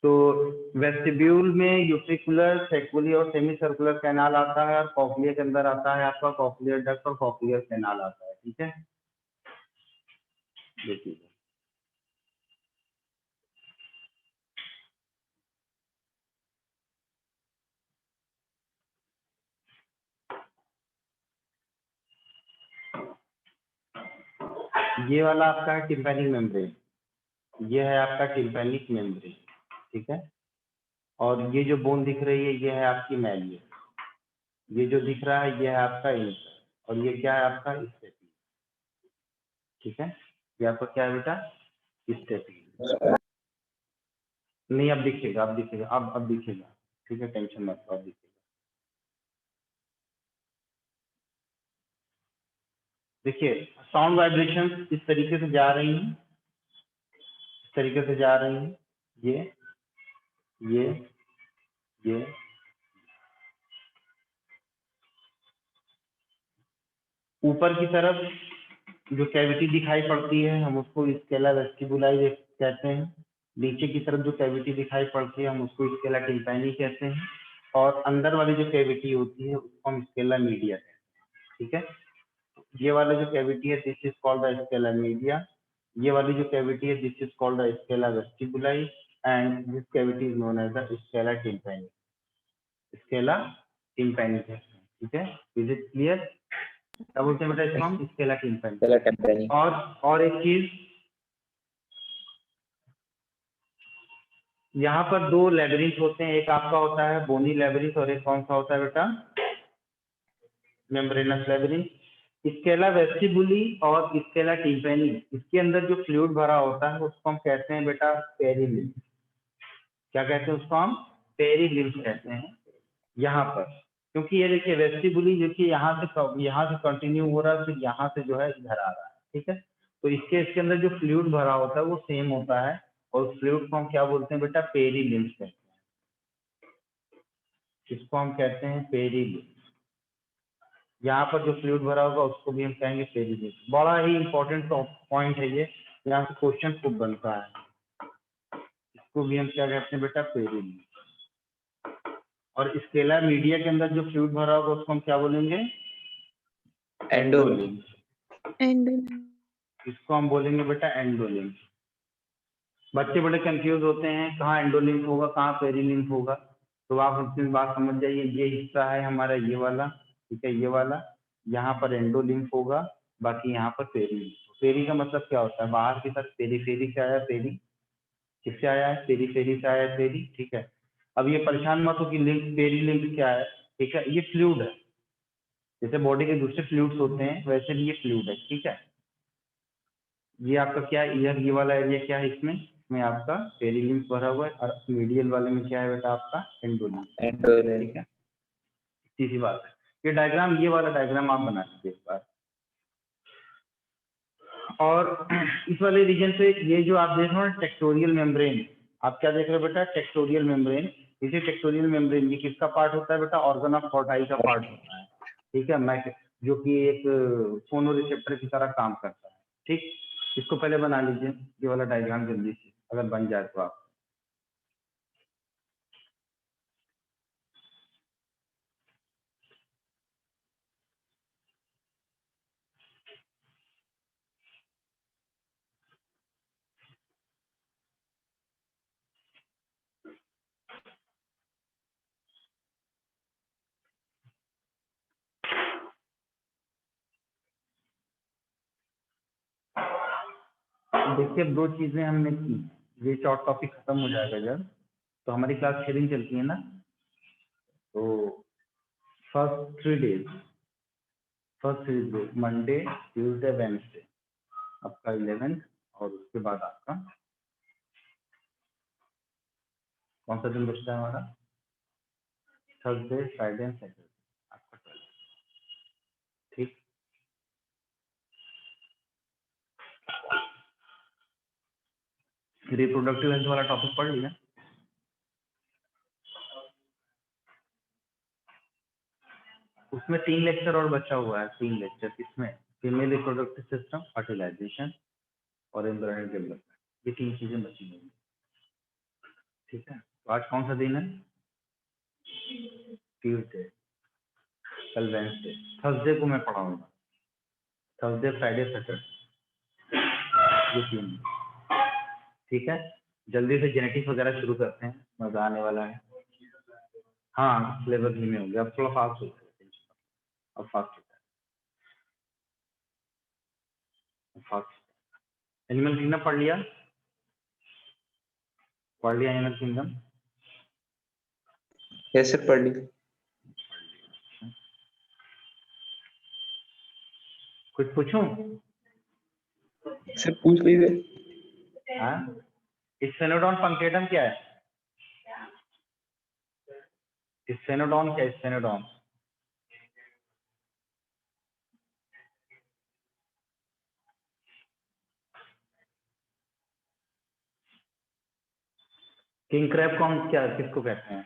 A: तो वेस्टिब्यूल में यूट्रिकुलर, सेक्वुली और सेमी सर्कुलर कैनाल आता है, और कॉक्लिया के अंदर आता है आपका कॉक्लियर डक्ट और कॉक्लियर कैनाल आता है। ठीक है, देखिए ये वाला आपका है टिम्पैनिक मेम्ब्रेन, ये है आपका टिम्पैनिक मेम्ब्रेन। ठीक है, और ये जो बोन दिख रही है ये है आपकी मैलियर, ये जो दिख रहा है ये है आपका इंटर, और ये क्या है आपका स्टेपी। ठीक है, ये आपका क्या है बेटा? स्टेपी। नहीं, अब दिखेगा, अब दिखेगा, अब दिखेगा। ठीक है, टेंशन मत लो, अब दिखेगा। देखिए, साउंड वाइब्रेशन इस तरीके से जा रही हैं, इस तरीके से जा रही हैं, ये ये ऊपर की तरफ जो कैविटी दिखाई पड़ती है हम उसको स्केला वेस्टिबुलाई कहते हैं। नीचे की तरफ जो कैविटी दिखाई पड़ती है हम उसको स्केला टिम्पैनी कहते हैं, और अंदर वाली जो कैविटी होती है उसको हम स्केला मीडिया कहते हैं। ठीक है, ये वाला जो कैविटी है this is called the scala media, ये वाली जो कैविटी है this is called the scala vestibuli, and this cavity is known as the scala tympani. Scala tympani कहते हैं। ठीक है, इज इट क्लियर? क्या बोलते हैं बेटा इसको हम? Scala tympani.
B: स्केला टिम्पैनी।
A: और एक चीज, यहाँ पर दो लेबरिंथ होते हैं, एक आपका होता है बोनी लेबरिंथ और एक कौन सा होता है बेटा? Membranes labyrinth. स्केला वेस्टिबुली और स्केला टिम्पैनी, इसके अंदर जो फ्लूइड भरा होता है उसको हम कहते हैं बेटा पेरिलिम्फ। क्या कहते हैं उसको हम? पेरिलिम्फ कहते हैं। यहाँ पर क्योंकि ये देखिए वेस्टिबुली जो कि यहाँ से कंटिन्यू हो रहा है, फिर यहाँ से जो है इधर आ रहा है। ठीक है, तो इसके अंदर जो फ्लूइड भरा होता है वो सेम होता है, और उस फ्लूइड को हम क्या बोलते हैं बेटा? पेरिलिम्फ कहते हैं। इसको हम कहते हैं पेरिलिम्फ। यहाँ पर जो फ्लूइड भरा होगा उसको भी हम कहेंगे पेरिलिम्फ। बड़ा ही इंपॉर्टेंट पॉइंट है ये, यहाँ से क्वेश्चन खूब बनता है। इसको भी हम क्या कहते हैं बेटा? पेरिलिम्फ। और स्केला मीडिया के अंदर जो फ्लूइड भरा होगा उसको हम क्या बोलेंगे? एंडोलिम्फ। इसको हम बोलेंगे बेटा एंडोलिम्फ। बच्चे बड़े कंफ्यूज होते हैं कहाँ एंडोलिम्फ होगा कहाँ पेरिलिम्फ होगा, तो आप अपनी बात समझ जाइए। ये हिस्सा है हमारा ये वाला, ठीक है, ये वाला, यहाँ पर एंडोलिम्फ होगा, बाकी यहाँ पर पेरिलिम्फ। पेरी का मतलब क्या होता है? बाहर की तरफ पेरी से आया पेरी, किससे आया है? पेरी से आया है पेरी। ठीक है, अब ये परेशान मत हो कि लिम्फ पेरिलिम्फ क्या है। ठीक है, ये फ्लूइड है, जैसे बॉडी के दूसरे फ्लूइड्स होते हैं वैसे भी ये फ्लूइड है। ठीक है, ये आपका क्या ईयर, ये वाला एरिया क्या है? इसमें आपका पेरिलिम्फ भरा हुआ है, और मीडियल वाले में क्या है बेटा? आपका एंडोलिम्फ। ठीक है, सीधी बात है। ये डायग्राम, ये वाला डायग्राम आप बना लीजिए एक बार। और इस वाले रीजन से ये जो आप देख रहे हो ना टेक्टोरियल मेम्ब्रेन, आप क्या देख रहे हो बेटा? Tectorial membrane. इसे टेक्टोरियल मेम्ब्रेन ये किसका पार्ट होता है बेटा? ऑर्गन ऑफ फोर्टाई का पार्ट होता है। ठीक है, मैक जो कि एक फोनो रिसेप्टर की तरह काम करता है। ठीक, इसको पहले बना लीजिए ये वाला डायग्राम जल्दी से, अगर बन जाए तो आप। देखिए अब 2 चीजें हमने की, ये शॉर्ट टॉपिक खत्म हो जाएगा जब, तो हमारी क्लास 6 दिन चलती है ना, तो first 3 days, Monday Tuesday Wednesday आपका 11th, और उसके बाद आपका कौन सा दिन बचता है हमारा, थर्सडे फ्राइडे एंड सैटरडे आपका 12th। ठीक, रिप्रोडक्टिव हेल्थ वाला टॉपिक पढ़ लिया। उसमें 3 लेक्चर और बचा हुआ है, 3 लेक्चर किसमें, फीमेल रिप्रोडक्टिव सिस्टम, फर्टिलाइजेशन और एम्ब्रियोनिक डेवलपमेंट, ये 3 चीजें बची हुई हैं। ठीक है, तो आज कौन सा दिन है, ट्यूसडे, कल वेडनेसडे, थर्सडे को मैं पढ़ाऊंगा, थर्सडे फ्राइडे सैटरडे, ये 3 दिन। ठीक है, जल्दी से जेनेटिक्स वगैरह शुरू करते हैं, मजा आने वाला है। हाँ सिलेबस धीमे हो गया, अब थोड़ा फास्ट होता है, अब फास्ट होता है, फास्ट। एनिमल किंगडम पढ़ लिया एनिमल किंगडम।
B: यस सर, पढ़ ली।
A: कुछ पूछूं?
B: सर पूछ लीजिए।
A: हाँ, स्फेनोडॉन पंकेटम क्या है, स्फेनोडॉन क्या है, स्फेनोडॉन किंग क्रैब कौन क्या किसको कहते हैं,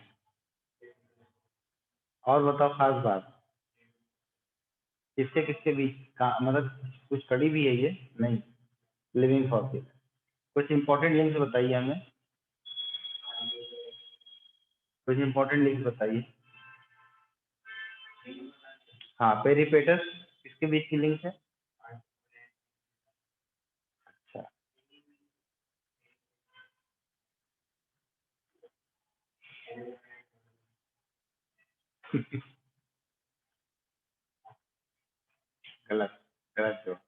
A: और बताओ खास बात, किसके किसके बीच का, मतलब कुछ कड़ी भी है ये नहीं, लिविंग फॉसिल, कुछ इंपॉर्टेंट लिंक्स बताइए हमें, कुछ इंपॉर्टेंट लिंक्स बताइए। हाँ, पेरिपेटस किसके बीच की लिंक है, अच्छा गलत, गलत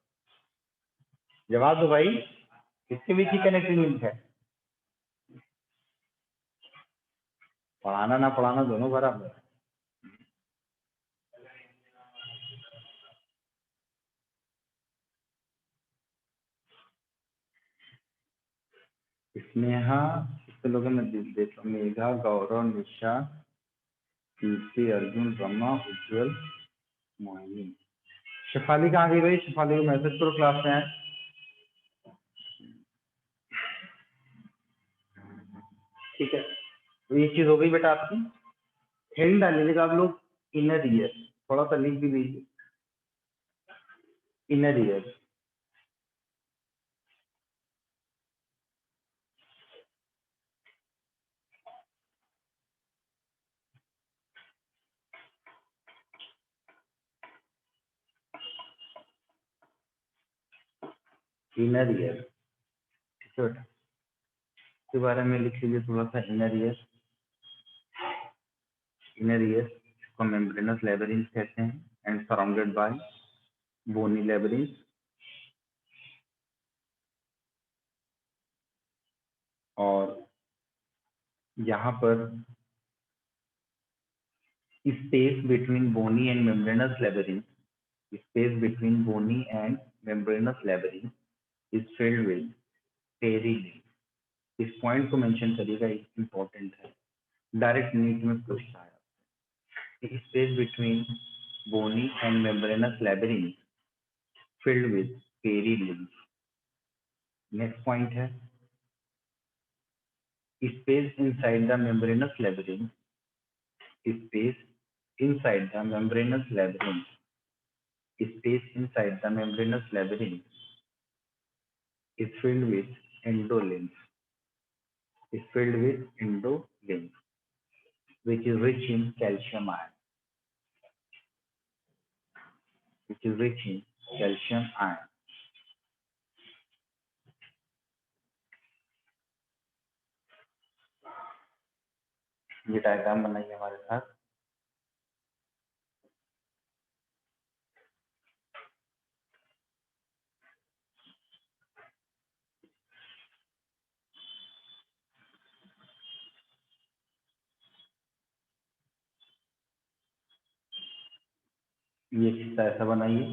A: जवाब दो भाई, किसके बीच की कनेक्टिंग लिंक है, पढ़ाना ना पढ़ाना दोनों बराबर है। स्नेहा, कितने लोगों में देख, मेघा, गौरव, निशा, कीर्ति, अर्जुन, रमा, उज्जवल, मोहिनी। शेफाली कहाँ गई भाई, शेफाली को मैसेज करो क्लास में है। ठीक है, तो ये चीज हो गई बेटा आपकी, हेडिंग डाल लीजिएगा आप लोग, इनर ईयर, थोड़ा सा लिख भी दीजिए, इनर ईयर, इनर ईयर, ठीक है बेटा, इसके बारे में लिख लीजिए थोड़ा सा, इनर ईयर, इनर ईयर को मेम्ब्रेनस लेबरिंथ कहते हैं and surrounded by bony labyrinth, और यहाँ पर space between bony and membranous labyrinth, space between bony and membranous labyrinth is filled with perilymph. इस पॉइंट को मेंशन करिएगा, इंपॉर्टेंट है, डायरेक्ट नीट में पूछता है, space between bony and membranous labyrinth filled with perilymph. Next point है, space inside the membranous labyrinth, space inside the membranous labyrinth, space inside the membranous labyrinth is filled with endolymph, is filled with endolymph, which is rich in calcium ion, which is rich in calcium ion. ये diagram बनाइए हमारे साथ, ये हिस्सा ऐसा बनाइए,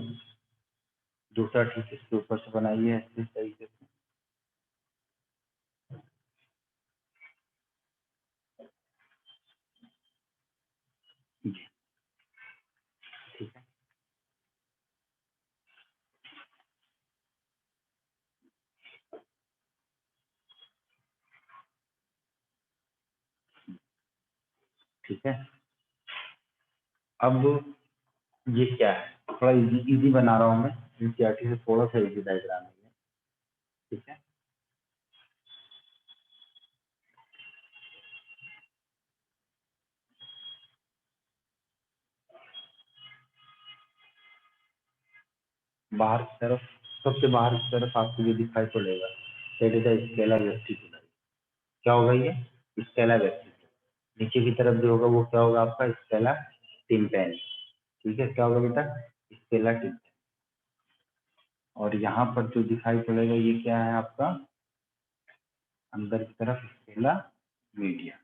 A: दूसरा ठीक इसके ऊपर से बनाइए ऐसे तरीके से। जी, ठीक है। ठीक है, अब ये क्या है, थोड़ा इजी बना रहा हूँ मैं, एनसीईआरटी से थोड़ा सा इजी डायग्राम है ये, ठीक है। बाहर की तरफ, सबसे बाहर की तरफ आपको ये दिखाई पड़ेगा, that is the scalar vestibular. क्या होगा ये, स्केलर वेस्टिबुलर। नीचे की तरफ जो होगा वो क्या होगा आपका, स्केलर टिम्पैनी। ठीक है, क्या होगा बेटा, स्केलर टिम्पैनी। और यहाँ पर जो दिखाई पड़ेगा ये क्या है आपका, अंदर की तरफ स्केला मीडिया।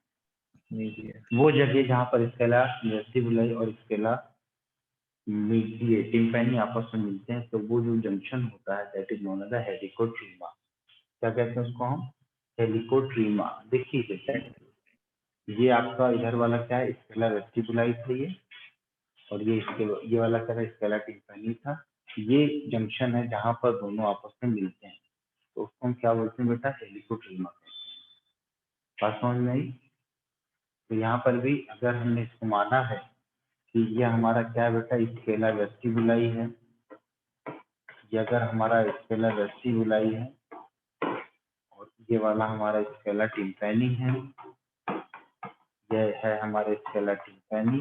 A: वो जगह जहाँ पर स्केला वेस्टिबुलर और स्केला टिम्पैनी आपस में मिलते हैं, तो वो जो जंक्शन होता है that is known as the helicotrema. क्या कहते हैं उसको हम, हेलिकोट्रीमा। देखिए बेटा, ये आपका इधर वाला क्या है, स्केला वेस्टिबुलाई था ये, और ये वाला क्या था, स्केला टिम्पैनी था। ये जंक्शन है जहाँ पर दोनों आपस में मिलते हैं, तो उसको हम क्या बोलते हैं बेटा, हेलिकोट्रीमा कहते हैं। बात समझ में आई। तो यहाँ पर भी अगर हमने इसको माना है कि ये हमारा क्या है बेटा, स्केला वेस्टिबुलाई है, ये अगर हमारा स्केला वेस्टिबुलाई है और ये वाला हमारा स्केला टिम्पैनी है, ये है हमारा स्केला टिम्पैनी,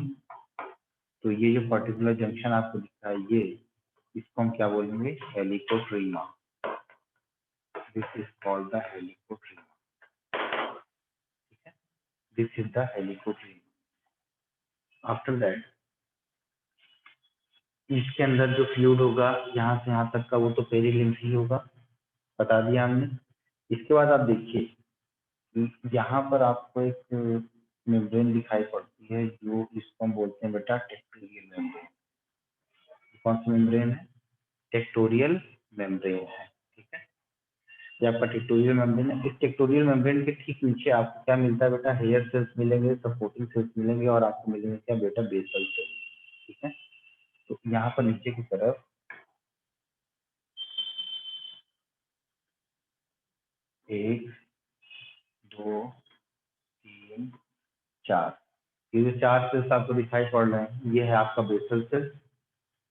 A: तो ये जो पर्टिकुलर जंक्शन आपको दिख रहा है ये, इसको हम क्या बोलेंगे, helicotrema. This is called the helicotrema. ठीक है, this is the helicotrema. After that इसके अंदर जो फ्लूइड होगा यहाँ से यहाँ तक का, वो तो पेरीलिम्फी होगा, बता दिया हमने। इसके बाद आप देखिए, यहाँ पर आपको एक मेम्ब्रेन दिखाई पड़ती है, जो इसको हम बोलते हैं बेटा टेक्टोरियल मेम्ब्रेन। कौन सी मेम्ब्रेन है, टेक्टोरियल मेम्ब्रेन है। ठीक है, ये आपका टेक्टोरियल मेम्ब्रेन है। इस टेक्टोरियल मेम्ब्रेन के ठीक नीचे आपको क्या मिलता है बेटा, हेयर सेल्स मिलेंगे, सपोर्टिंग सेल्स मिलेंगे, और आपको मिलेंगे क्या बेटा, बेसल सेल्स। ठीक है, तो यहाँ पर नीचे की तरफ 1 2 3 4, ये जो 4 सेल्स आपको दिखाई पड़ रहे हैं, ये है आपका बेसल सेल्स।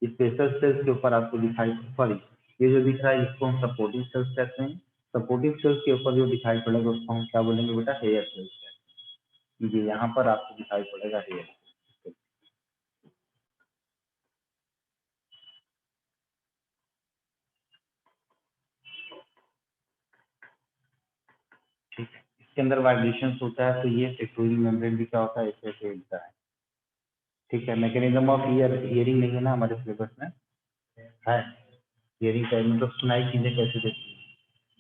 A: इस बेसल सेल्स के ऊपर आपको दिखाई, सॉरी, ये जो दिख रहा है इसको हम सपोर्टिंग सेल्स कहते हैं। सपोर्टिंग सेल्स के ऊपर जो दिखाई पड़ेगा उसको हम क्या बोलेंगे बेटा, हेयर सेल्स कहते हैं। ये यहाँ पर आपको दिखाई पड़ेगा हेयर। ठीक है, इसके अंदर वाइब्रेशन होता है, तो ये टेक्टोरियल मेम्ब्रेन भी क्या होता है, ऐसे हिलता है। ठीक है, मैकेनिज्म ऑफ हियरिंग नहीं है ना हमारे सिलेबस में, है हियरिंग का मतलब सुनाई चीजें कैसे देखती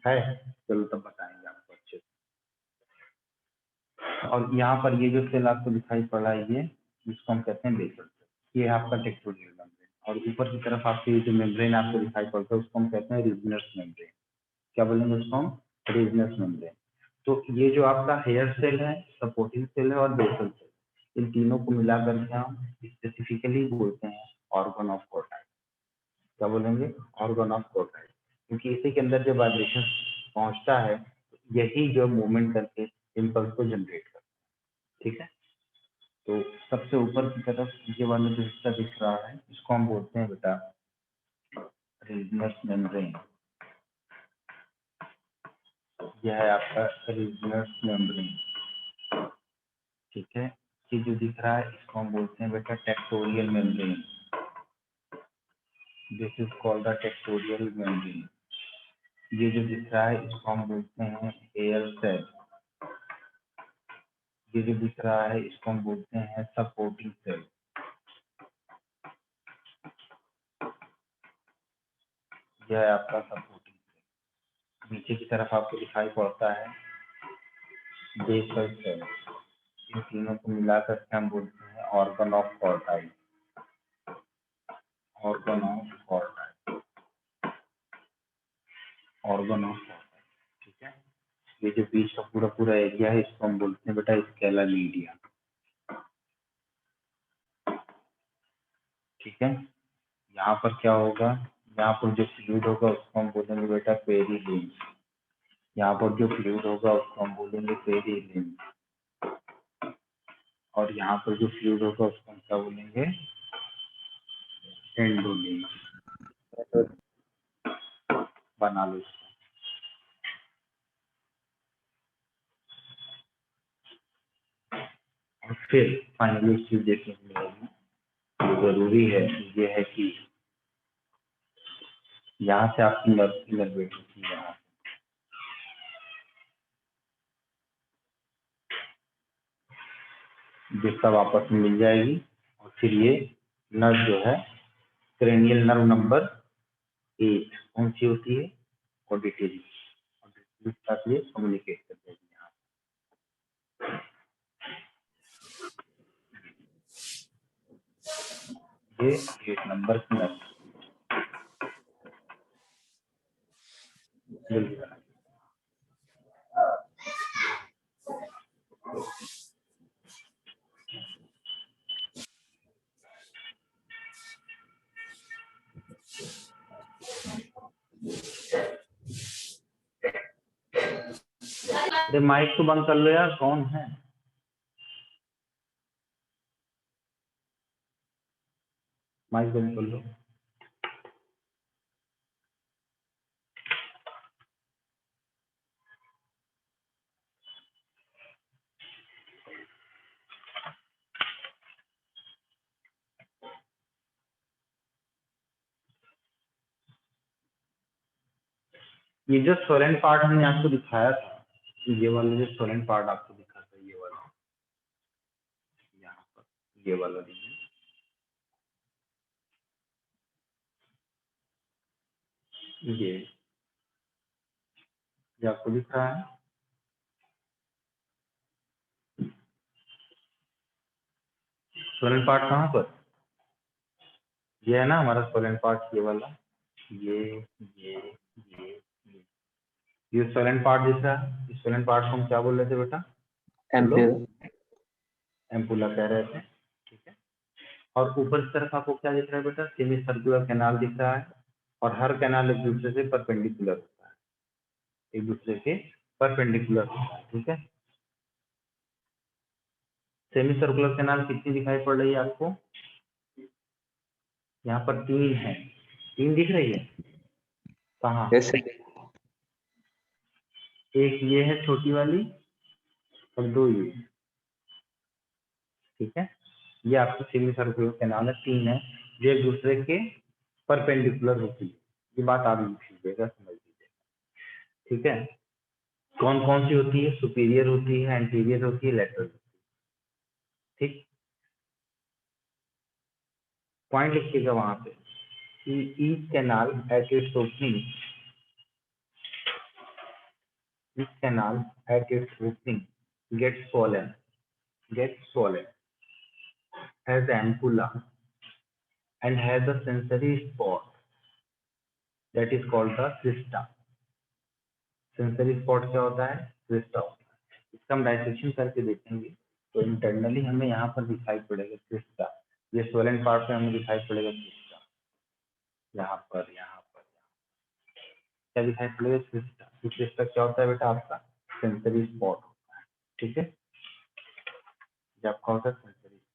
A: है, चलो तब बताएंगे आपको अच्छे से। और यहाँ पर ये जो सेल आपको दिखाई पड़ रहा है, ये जिसको हम कहते हैं बेसल सेल, ये है आपका टेक्टोरियल मेम्ब्रेन। और ऊपर की तरफ आपके ये जो मेम्ब्रेन आपको दिखाई पड़ता है उसको हम कहते हैं रिजनस मेम्ब्रेन। क्या बोलेंगे उसको हम, रिजनस मेम्ब्रेन। तो ये जो आपका हेयर सेल है, सपोर्टिंग सेल है और बेसल सेल, इन तीनों को मिलाकर के हम स्पेसिफिकली बोलते हैं ऑर्गन ऑफ कोटाई। क्या बोलेंगे, ऑर्गन ऑफ कोटाई, क्योंकि इसी के अंदर जब वाइब्रेशन पहुंचता है, यही जो मूवमेंट करके इम्पल्स को जनरेट करता है। ठीक है, तो सबसे ऊपर की तरफ ये वाला जो हिस्सा दिख रहा है, इसको हम बोलते हैं बेटा रीजनस मेम्ब्रेन। यह है आपका रीजनस मेम्ब्रेन। ठीक है, ये जो दिख रहा है इसको हम बोलते हैं बेटा tectorial membrane. This is called the tectorial membrane. ये जो दिख रहा है इसको हम बोलते हैं हेयर सेल। ये जो दिख रहा है इसको हम बोलते हैं सपोर्टिंग सेल। यह है आपका सपोर्टिंग सेल। नीचे की तरफ आपको दिखाई पड़ता है बेसल सेल। इन तीनों को मिलाकर के हम बोलते हैं organ of Corti. Organ of Corti, organ of Corti, ठीक है। ये जो बीच का पूरा पूरा एरिया है इसको हम बोलते हैं बेटा स्केला मीडिया, ठीक है। यहाँ पर क्या होगा, यहाँ पर जो फ्लूइड होगा उसको हम बोलेंगे बेटा पेरीलिम्ब, यहाँ पर जो फ्लूइड होगा उसको हम बोलेंगे पेरीलिम्ब, और यहाँ पर जो फ्लूइड होगा उसको हम क्या बोलेंगे, एंडोलिम्ब। बना लो इसको। और फिर फाइनली चीज देखने को मिलेगी जो जरूरी है, ये है कि यहाँ से आपकी नर्व की नर्वेटिव की यहाँ जिसका वापस में मिल जाएगी, और फिर ये नर्व जो है क्रेनियल नर्व नंबर 8 कौन सी होती है, ऑडिटरी, ऑडिटरी के साथ ये कम्युनिकेट कर देगी यहाँ। ये 8 नंबर की नर्व जल्दी बना। अरे माइक तो बंद कर लो यार, कौन है? माइक बंद कर लो। ये जो सोलेन पार्ट हमने आपको दिखाया था, ये वाला जो सोलेन पार्ट आपको दिखा था, ये वाला यहाँ पर, ये वाला रीजन, ये आपको दिख रहा है। सोलेन पार्ट कहाँ पर, ये है ना हमारा सोलेन पार्ट, ये वाला, ये ये सोलेन पार्ट दिख रहा है। इस सोलेन पार्ट को हम क्या बोल रहे थे बेटा? एम्पुला कह रहे थे, ठीक है। और ऊपर की तरफ आपको क्या दिख रहा है बेटा? सेमी सर्कुलर कैनाल दिख रहा है, और हर कैनाल एक दूसरे से परपेंडिकुलर होता है, एक दूसरे के परपेंडिकुलर होता है, ठीक है। सेमी सर्कुलर कैनाल कितनी दिखाई पड़ रही है आपको? यहाँ पर 3 है, 3 दिख रही है। कहाँ?
B: Yes sir.
A: एक ये है छोटी वाली, और 2 ये, ठीक है। ये आपकी सेमी सर्कुलर कैनाल है, 3 है जो एक दूसरे के परपेंडिकुलर होती है। ये बात आप लिख लीजिएगा, समझ लीजिएगा, ठीक है। कौन कौन सी होती है? सुपीरियर होती है, एंटीरियर होती है, लेटरल होती है, ठीक। पॉइंट लिखिएगा वहां पे कि each canal at its opening, each canal at its opening gets swollen has ampulla and has a sensory spot that is called the crista. Sensory spot क्या होता है? क्रिस्टा होता है। इसका हम डाइसेक्शन करके देखेंगे तो इंटरनली हमें यहाँ पर दिखाई पड़ेगा क्रिस्टा, ये सोलेन पार्ट पे हमें दिखाई पड़ेगा क्रिस्टा, यहाँ पर क्या दिखाई पड़ेगा? क्रिस्टा। क्रिस्टा क्या होता है बेटा? आपका सेंसरी स्पॉट होता है, ठीक है। ये आपका होता है सेंसरी स्पॉट।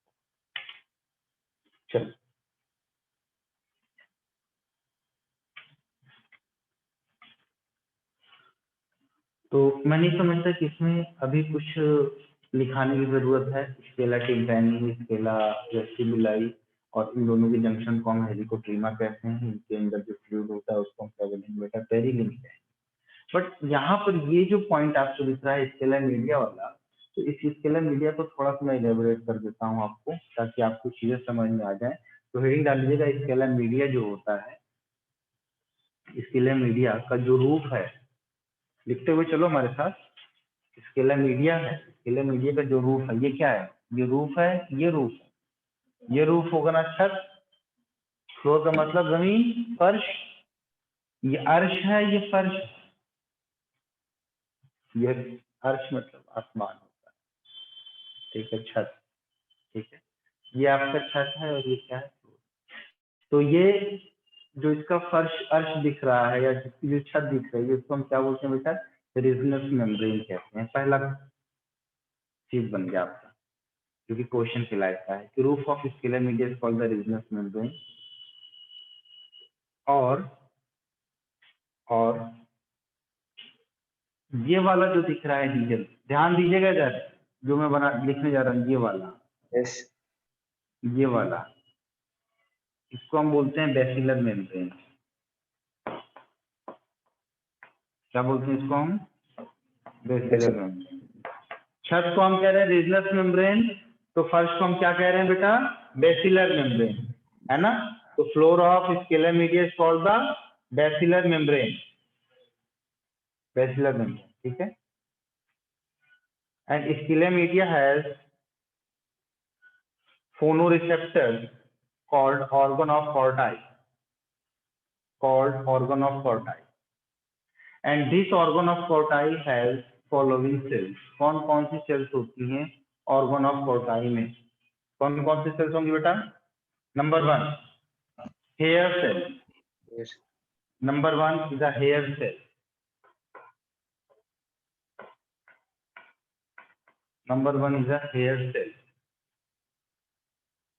A: चलो, तो मैं नहीं समझता कि इसमें अभी कुछ लिखाने की जरूरत है। स्केला टिम्पैनी, स्केला वेस्टिबुलाई, और इन दोनों के जंक्शन को हम हेलिकोट्रीमा कहते हैं। इनके अंदर जो फ्लूइड होता है उसको हम क्या बोलेंगे बेटा? पेरीलिम्ब कहते हैं। बट यहाँ पर ये जो पॉइंट आपको दिख रहा है स्केला मीडिया वाला, तो इस स्केला मीडिया को थोड़ा सा मैं इलेबोरेट कर देता हूँ आपको, ताकि आपको चीजें समझ में आ जाए। तो हेडिंग डाल लीजिएगा, स्केला मीडिया जो होता है, स्केला मीडिया का जो रूप है, लिखते हुए चलो हमारे साथ। स्केला मीडिया है, स्केला मीडिया का जो रूफ है, ये क्या है? ये रूफ है, ये रूफ है, ये रूफ होगा ना छत, फ्लोर का मतलब जमीन, फर्श। ये अर्श है, ये फर्श। ये अर्श मतलब आसमान होता है, ठीक है, छत, ठीक है। ये आपका छत है और ये क्या है? तो ये जो इसका फर्श अर्श दिख रहा है या जिसकी जो छत दिख रही है उसको हम क्या बोलते हैं बेटा? रेजोनेंस मेम्ब्रेन कहते हैं। पहला चीज बन गया आपका, जो कि क्वेश्चन कहलाता है कि roof of scalar media is called the resonance membrane. और ये वाला जो दिख रहा है डीजल, ध्यान दीजिएगा इधर, जो मैं बना लिखने जा रहा हूँ, ये वाला,
B: यस
A: ये वाला, इसको हम बोलते हैं बेसिलर मेम्ब्रेन। क्या बोलते हैं इसको हम? Basilar membrane. छत को हम कह रहे हैं रेजोनेंस मेम्ब्रेन, तो फर्श को हम क्या कह रहे हैं बेटा? बेसिलर मेम्ब्रेन, है ना? तो floor of scalar media is called the basilar membrane, basilar membrane, ठीक है। And scalar media has phonoreceptors called organ of Corti, and this organ of Corti has following cells. कौन कौन सी सेल्स होती हैं organ of Corti में? कौन कौन सी sales होंगी बेटा? Number 1 hair cell,
B: yes
A: number 1 is a hair cell, number 1 is a hair cell।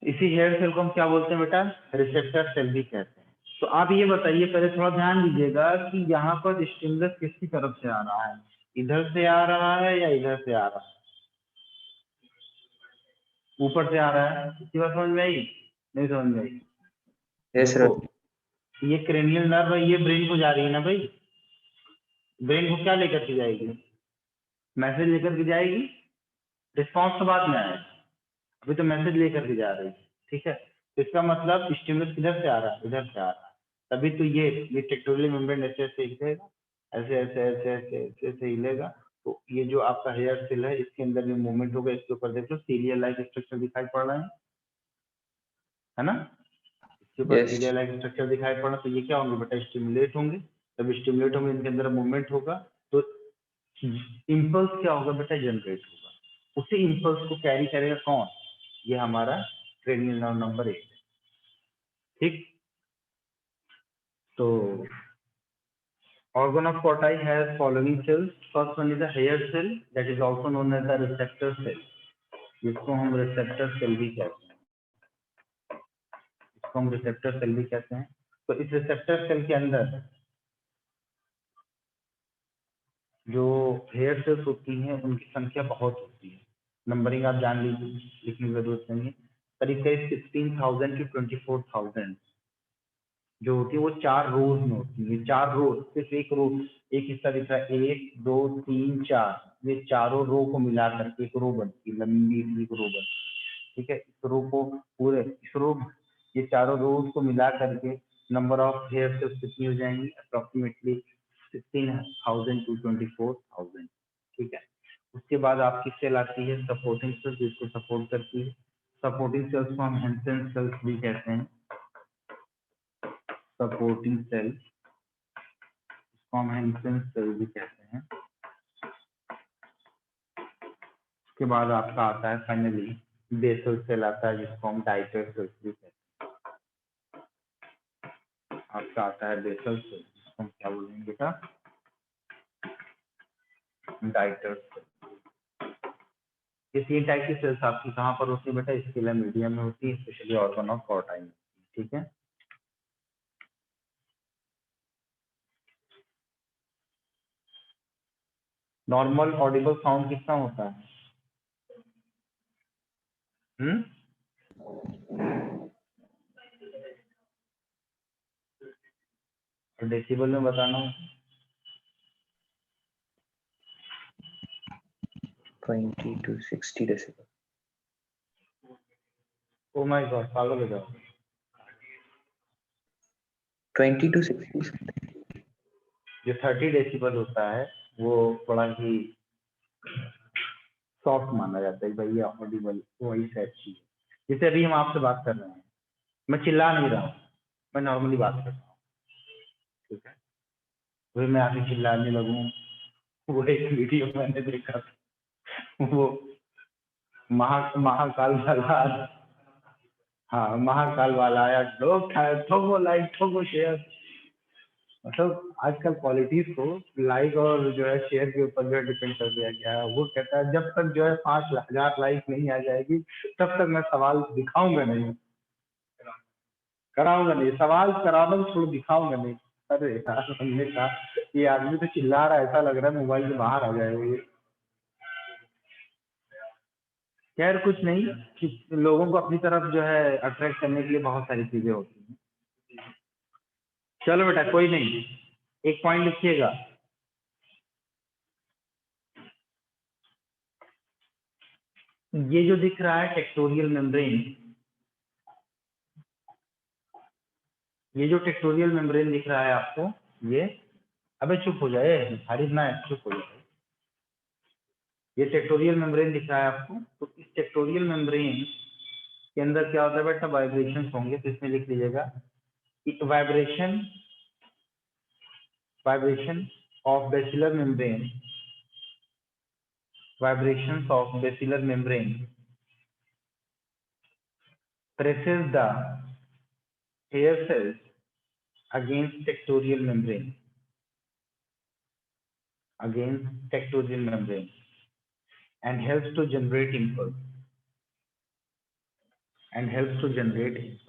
A: इसी हेयर सेल को हम क्या बोलते हैं बेटा? रिसेप्टर सेल भी कहते हैं। तो आप ये बताइए, पहले थोड़ा ध्यान दीजिएगा कि यहाँ पर स्टिमुलस किसकी तरफ से आ रहा है? इधर से आ रहा है या इधर से आ रहा है? ऊपर से आ रहा है। इसकी बात समझ में आई? नहीं समझ में आई?
B: Yes sir.
A: देखो, ये क्रेनियल नर्व है, ये ब्रेन को जा रही है ना भाई। ब्रेन को क्या लेकर के जाएगी? मैसेज लेकर के जाएगी। रिस्पॉन्स तो बाद में आएगा, अभी तो मैसेज लेकर के जा रही है, ठीक है। तो इसका मतलब स्टिमुलस किधर से आ रहा है? इधर से आ रहा है। तभी तो ये टेक्टोरियल मेम्ब्रेन ऐसे ऐसे हिलेगा, ऐसे ऐसे ऐसे ऐसे ऐसे ऐसे हिलेगा। तो ये जो आपका हेयर सेल है, इसके अंदर में मूवमेंट होगा। इसके ऊपर देखो सीरियल लाइक स्ट्रक्चर दिखाई पड़ रहा है ना? इसके ऊपर
B: Yes.
A: सीरियल लाइक स्ट्रक्चर दिखाई पड़ रहा है। तो ये क्या होंगे बेटा? स्टिमुलेट होंगे। जब स्टिमुलेट होंगे, इनके अंदर मूवमेंट होगा, तो इम्पल्स क्या होगा बेटा? जनरेट होगा। उसी इम्पल्स को कैरी करेगा कौन? ये हमारा क्रेनियल नर्व नंबर 1, ठीक। तो organ of Corti has following cells. First one is the hair cell, that is also known as the receptor cell, जिसको हम रिसेप्टर सेल भी कहते हैं, इसको हम रिसेप्टर सेल भी कहते हैं। तो इस रिसेप्टर सेल के अंदर जो हेयर सेल्स होती हैं उनकी संख्या बहुत होती है। नंबरिंग आप जान लीजिए, लिखने की जरूरत नहीं है। करीब करीब 16,000 to 24,000 जो होती है वो 4 रोज में होती है। 4 रोज, सिर्फ एक रो, एक हिस्सा दिख रहा है, 1 2 3 4, ये चारों रो को मिला करके एक रो बनती है, लंबी सी एक रो बनती है, ठीक है। इस रो को पूरे, इस रो, ये चारों रोज को मिला करके नंबर ऑफ हेयर सेल्स कितनी हो जाएंगी? अप्रोक्सीमेटली 16,000 to 24,000, ठीक है। उसके बाद आपकी सेल आती है सपोर्टिंग सेल्स, जिसको सपोर्ट करती है। सपोर्टिंग सेल्स को हम हेंसन सेल्स भी कहते हैं, सपोर्टिंग सेल, इसको हम हेंसन सेल भी कहते हैं। उसके बाद आपका आता है फाइनली बेसल सेल आता है, जिसको हम डाइटर सेल्स भी कहते हैं। आपका आता है बेसल सेल, जिसको हम क्या बोलेंगे बेटा? डाइटर सेल। ये 3 टाइप की सेल्स आपकी कहाँ पर होती है बेटा? स्केलर मीडिया में होती है, स्पेशली ऑर्गन ऑफ कॉर्टाई में, ठीक है। नॉर्मल ऑडिबल साउंड कितना होता है? डेसिबल में बताना हो?
B: 20 to 60 decibel.
A: Oh my God, पागल हो जाओ।
B: 20 to 60.
A: जो 30 डेसिबल होता है वो थोड़ा ही सॉफ्ट माना जाता है भाई, ये ऑडिबल वही सेट चीज। जैसे अभी हम आपसे बात कर रहे हैं, मैं चिल्ला नहीं रहा हूँ, मैं नॉर्मली बात करता हूँ, ठीक है। वही मैं आगे चिल्लाने लगूं, वो एक वीडियो मैंने देखा था, वो महाकाल वाला, हाँ महाकाल वाला आया, लोग ठोको लाइक ठोको शेयर। मतलब आजकल क्वालिटीज को लाइक और जो है शेयर के ऊपर जो है डिपेंड कर दिया गया है। वो कहता है जब तक जो है 5,000 लाइक नहीं आ जाएगी तब तक मैं सवाल दिखाऊंगा नहीं, कराऊंगा नहीं, सवाल कराना छोड़ दिखाऊंगा नहीं। अरे यार हमने कहा ये आदमी तो चिल्ला रहा है, ऐसा लग रहा है मोबाइल से बाहर आ जाएगा ये। खैर कुछ नहीं, कि लोगों को अपनी तरफ जो है अट्रैक्ट करने के लिए बहुत सारी चीजें होती हैं। चलो बेटा कोई नहीं, एक पॉइंट लिखिएगा, ये जो दिख रहा है टेक्टोरियल मेम्ब्रेन, ये जो टेक्टोरियल मेम्ब्रेन दिख रहा है आपको, ये अबे चुप हो जाए, हारिस ना चुप हो जाए। ये टेक्टोरियल मेम्ब्रेन दिख रहा है आपको, तो इस टेक्टोरियल मेम्ब्रेन के अंदर क्या होता है बेटा, वाइब्रेशन होंगे। तो इसमें लिख लीजिएगा vibration, vibration of basilar membrane, vibrations of basilar membrane presses the hair cells against tectorial membrane, against tectorial membrane, and helps to generate impulse, and helps to generate impulse.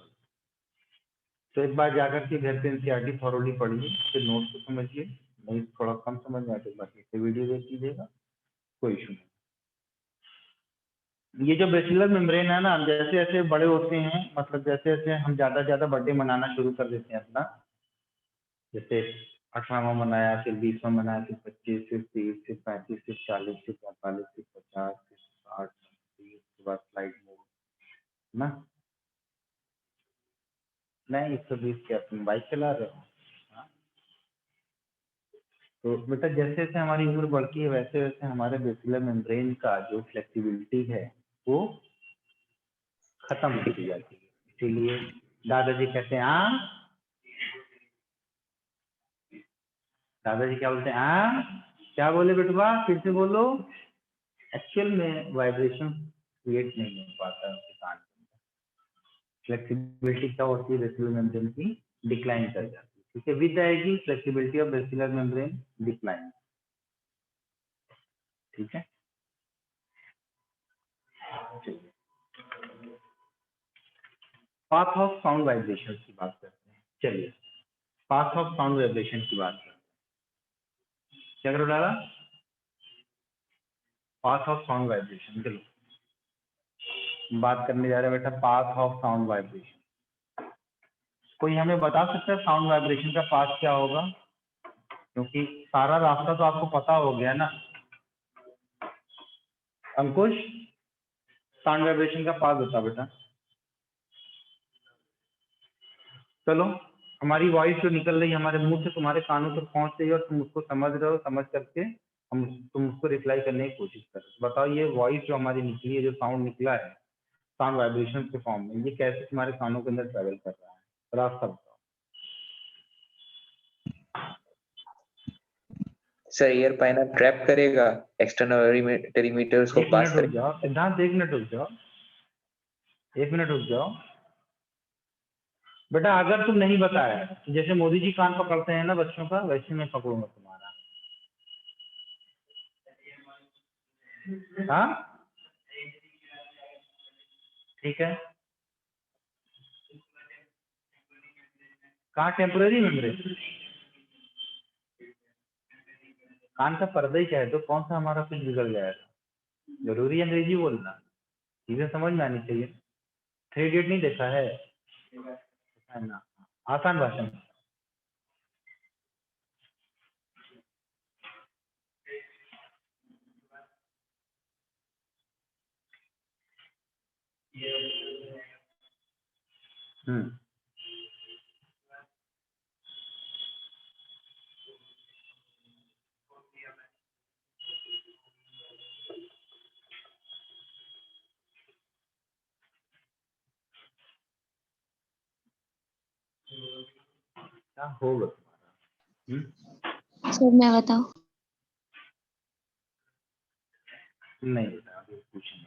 A: तो एक बार जाकर के घर पे एनसीईआरटी थॉरोली पढ़िए, फिर notes को समझिए, नहीं थोड़ा कम समझ में आए तो बाकी से वीडियो देख लीजिएगा, कोई इशू नहीं। ये जो बेसिलर मेम्ब्रेन है ना, जैसे जैसे बड़े होते हैं, मतलब जैसे जैसे हम ज्यादा बर्थडे मनाना शुरू कर देते हैं अपना, जैसे 18वां मनाया, फिर 20वां मनाया, फिर 25, फिर 30, फिर 35, फिर 40, फिर 45, फिर 50, फिर 60, 30 के बाद स्लाइड मोड ना, नहीं 120 क्या तुम बाइक चला रहे हो? हाँ? तो बेटा जैसे जैसे हमारी उम्र बढ़ती है वैसे वैसे हमारे बेसिलर मेम्ब्रेन का जो फ्लेक्सिबिलिटी है वो खत्म होती जाती है। इसीलिए दादाजी कहते हैं दादाजी क्या बोलते हैं क्या बोले बेटवा, फिर से बोलो। एक्चुअल में वाइब्रेशन क्रिएट नहीं हो पाता है कान के अंदर, फ्लेक्सिबिलिटी क्या होती है बेसिलर मेम्ब्रेन की, डिक्लाइन कर जाती है, ठीक है। विद आएगी flexibility of basilar membrane decline, ठीक है। पाथ ऑफ साउंड वाइब्रेशन की बात करते हैं, चलिए पाथ ऑफ साउंड वाइब्रेशन की बात करते हैं। क्या करो डाला, पाथ ऑफ साउंड वाइब्रेशन, चलो बात करने जा रहे हैं बेटा पाथ ऑफ साउंड वाइब्रेशन। कोई हमें बता सकता है साउंड वाइब्रेशन का पाथ क्या होगा, क्योंकि सारा रास्ता तो आपको पता हो गया ना। अंकुश साउंड वाइब्रेशन का पाथ बता बेटा। चलो हमारी वॉइस जो निकल रही है हमारे मुंह से तुम्हारे कानों तक पहुंच रही है और तुम उसको समझ रहे हो, समझ करके तुम उसको रिप्लाई करने की कोशिश कर रहे हो। बताओ ये वॉइस जो हमारी निकली है, जो साउंड निकला है साउंड वाइब्रेशन के फॉर्म में, ये कैसे तुम्हारे कानों के अंदर ट्रेवल कर रहा है, रास्ता बताओ।
B: सर ईयर पाइना ट्रैप करेगा, एक्सटर्नल टेरीमीटर्स को
A: एक
B: पास
A: मिनट रुक
B: करेगा।
A: जाओ सिद्धांत, एक मिनट रुक जाओ, एक मिनट रुक जाओ बेटा। अगर तुम नहीं बताया, जैसे मोदी जी कान पकड़ते हैं ना बच्चों का, वैसे मैं पकड़ूंगा तुम्हारा, हाँ ठीक है। कहाँ टेम्पररी मेमोरी, कान का पर्दा ही कह दो, कौन सा हमारा कुछ बिगड़ जाएगा। जरूरी अंग्रेजी बोलना, चीजें समझ में आनी चाहिए। 3 इडियट नहीं देखा है ना, आसान भाषा में। हम्म होगा तुम्हारा।
E: सर मैं बताऊं?
A: नहीं बेटा अभी कुछ नहीं।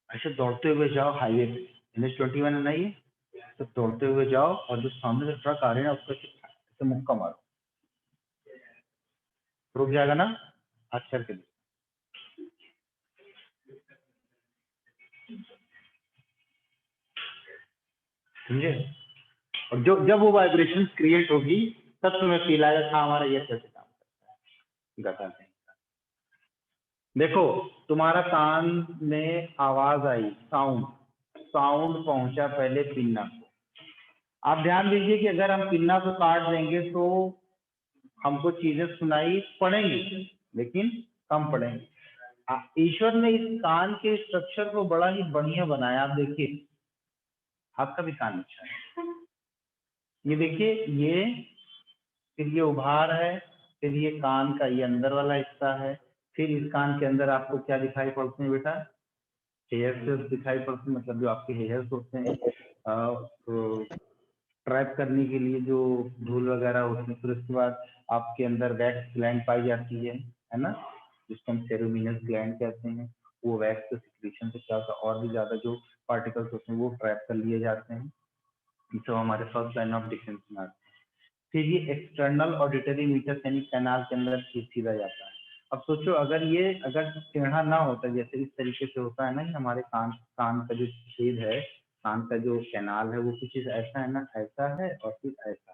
A: ऐसे दौड़ते हुए जाओ हाईवे पे, NH-21 है ना ये, तो दौड़ते हुए जाओ और जो सामने से ट्रक आ रही है ना उसको ऐसे मुक्का मारो, रुक जाएगा ना, हाथ करके दो। समझे? और जो जब वो वाइब्रेशन क्रिएट होगी तब तुम्हें फील आएगा हाँ हमारा ये कैसे काम करता है। गधा नहीं। देखो तुम्हारा कान में आवाज आई, साउंड पहुंचा पहले पिन्ना को। आप ध्यान दीजिए कि अगर हम पिन्ना को काट देंगे तो हमको चीजें सुनाई पड़ेंगी लेकिन कम पड़ेंगी। ईश्वर ने इस कान के स्ट्रक्चर को बड़ा ही बढ़िया बनाया। आप देखिए आपका भी कान अच्छा है, ये देखिए, ये फिर ये उभार है, फिर ये कान का ये अंदर वाला हिस्सा है, फिर इस कान के अंदर आपको क्या दिखाई पड़ते हैं बेटा, हेयर्स दिखाई पड़ते हैं, मतलब जो आपके हेयर्स होते हैं तो ट्रैप करने के लिए जो धूल वगैरह होती है। फिर उसके बाद आपके अंदर वैक्स ग्लैंड पाई जाती है ना, जिसको हम सेरोमिनस ग्लैंड कहते हैं। वो वैक्स सिक्रीशन से क्या होता है, और भी ज्यादा जो पार्टिकल्स होते हैं वो ट्रैप कर लिए जाते हैं, तो हमारे फर्स्ट लाइन ऑफ डिफेंस में आते हैं। फिर ये एक्सटर्नल ऑडिटरी मीटर यानी कैनाल के अंदर सीधा जाता है। अब सोचो अगर टेढ़ा ना होता, जैसे इस तरीके से होता है ना कि हमारे कान का जो छेद है, कान का जो कैनाल है वो कुछ ऐसा है ना, ऐसा है और फिर ऐसा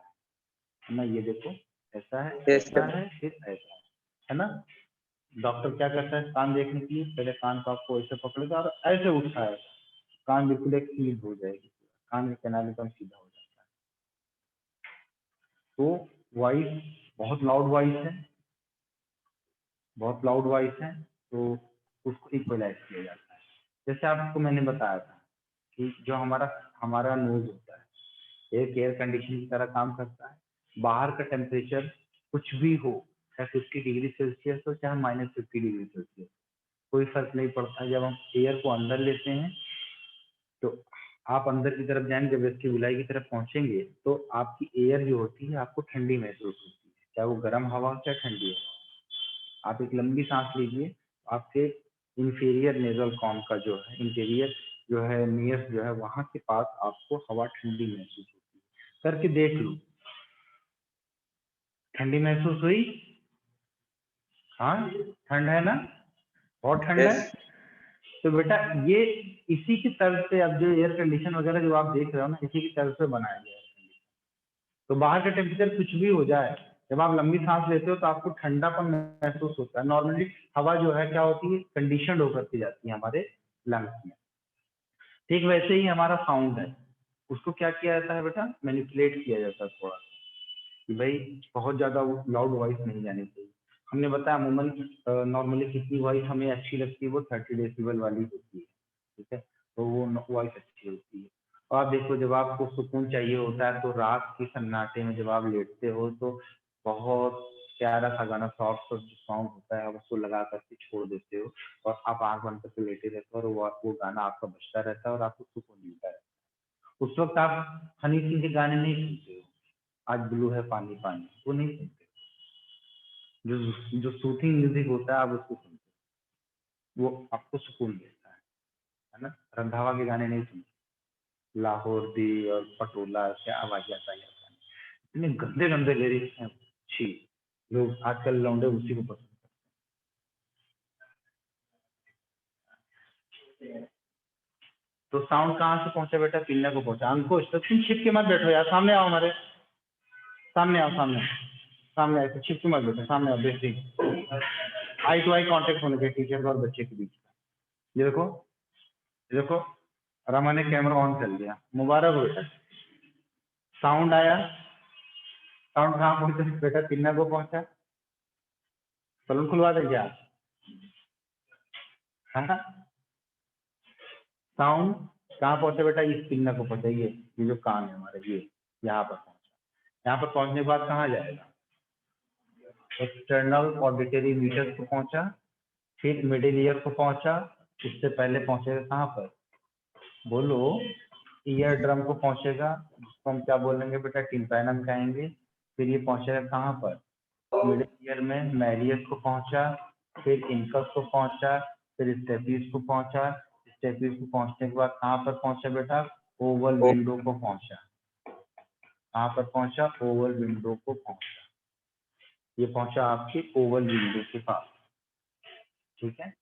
A: है ना, ये देखो ऐसा है, ऐसा है, फिर ऐसा है ना। डॉक्टर क्या करता है कान देखने के लिए, पहले कान को आपको ऐसे पकड़ेगा और ऐसे उठाएगा, कान बिल्कुल एक सीध हो जाएगी, कान का कैनाल एकदम सीधा हो जाता है। तो वॉइस बहुत लाउड वॉइस है, तो उसको इक्वलाइज किया जाता है। जैसे आपको मैंने बताया था कि जो हमारा नोज होता है एक एयर कंडीशन की तरह काम करता है। बाहर का टेम्परेचर कुछ भी हो, चाहे 50 डिग्री सेल्सियस हो चाहे -50 डिग्री सेल्सियस, कोई फर्क नहीं पड़ता। जब हम एयर को अंदर लेते हैं तो आप अंदर की तरफ जाएंगे, जब वेस्टिबुलाई की तरफ पहुंचेंगे तो आपकी एयर जो होती है आपको ठंडी महसूस होती है, चाहे वो गर्म हवा हो चाहे ठंडी हवा। आप एक लंबी सांस लीजिए, आपके इंफीरियर नेजल कॉर्न का जो है इंटीरियर जो है नियस जो है वहां के पास आपको हवा ठंडी महसूस होती है। करके देख लो, ठंडी महसूस हुई? हाँ ठंड है ना, बहुत ठंड है। तो बेटा ये इसी की तरफ से अब जो एयर कंडीशन वगैरह जो आप देख रहे हो ना, इसी की तरफ से बनाया गया है। तो बाहर का टेम्परेचर कुछ भी हो जाए, जब आप लंबी सांस लेते हो तो आपको ठंडापन महसूस होता है। नॉर्मली हवा जो है क्या होती है, कंडीशन होकर के जाती है हमारे लंग्स में। ठीक वैसे ही हमारा साउंड है, उसको क्या किया जाता है बेटा, मैनिपुलेट किया जाता है थोड़ा, कि भाई बहुत ज्यादा लाउड वॉइस नहीं जानी चाहिए। हमने बताया अमूमन नॉर्मली कितनी वॉइस हमें अच्छी लगती है, वो 30 डेसिबल वाली होती है, ठीक है, तो वो वॉइस अच्छी होती है। और आप देखो जब आपको सुकून चाहिए होता है तो रात के सन्नाटे में जब आप लेटते हो तो बहुत प्यारा सा गाना, सॉफ्ट जो सॉन्ग होता है आप उसको लगा करके छोड़ देते हो और आप आंख बंद करके लेटे रहते हो और वो गाना आपका बजता रहता है और आपको सुकून मिलता है। उस वक्त आप हनी सिंह के गाने नहीं सुनते हो, आज ब्लू है पानी पानी, वो नहीं सुनते। जो सूथिंग म्यूजिक होता है आप उसको सुनते हो, वो आपको सुकून देता है ना। रंधावा के गाने नहीं सुनते, लाहौर दी और पटोला क्या आवाज आता है, इतने गंदे गंदे लिरिक्स हैं, छी, लोग आजकल लौंडे उसी को पसंद करते हैं। तो साउंड कहाँ से पहुंचा बेटा, पिन्ना को पहुंचा। अंकुश तो तुम छिप के मत बैठो यार, सामने आओ, हमारे सामने आओ, सामने ऐसे छिप के मत बैठो, सामने आओ, basic eye to eye contact होने के टीचर और बच्चे के बीच। ये देखो रमा ने कैमरा ऑन कर लिया, मुबारक हो बेटा। साउंड आया, साउंड कहाँ पहुंचा बेटा, पिन्ना को पहुंचा। सलून खुलवा दे क्या, साउंड कहाँ पहुंचा बेटा, इस पिन्ना को पहुंचा, ये जो कान है हमारे, ये यहाँ पर पहुंचा। यहाँ पर पहुंचने के बाद कहाँ जाएगा, एक्सटर्नल ऑडिटरी मीटर को पहुंचा, फिर मिडिल ईयर को पहुंचा, उससे पहले पहुंचेगा कहाँ पर, बोलो, ईयर ड्रम को पहुंचेगा, जिसको हम क्या बोलेंगे बेटा, टिम्पैनम कहेंगे। फिर ये पहुंचेगा कहाँ पर, मिडिल ईयर में मैरियस को पहुंचा, फिर इनकस को पहुंचा, फिर स्टेपिस को पहुंचा। स्टेपिस को पहुंचने के बाद कहाँ पर पहुंचा बेटा, ओवल विंडो को पहुंचा। कहाँ पर पहुंचा, ओवल विंडो को पहुंचा। ये पहुंचा आपके ओवल विंडो के पास, ठीक है।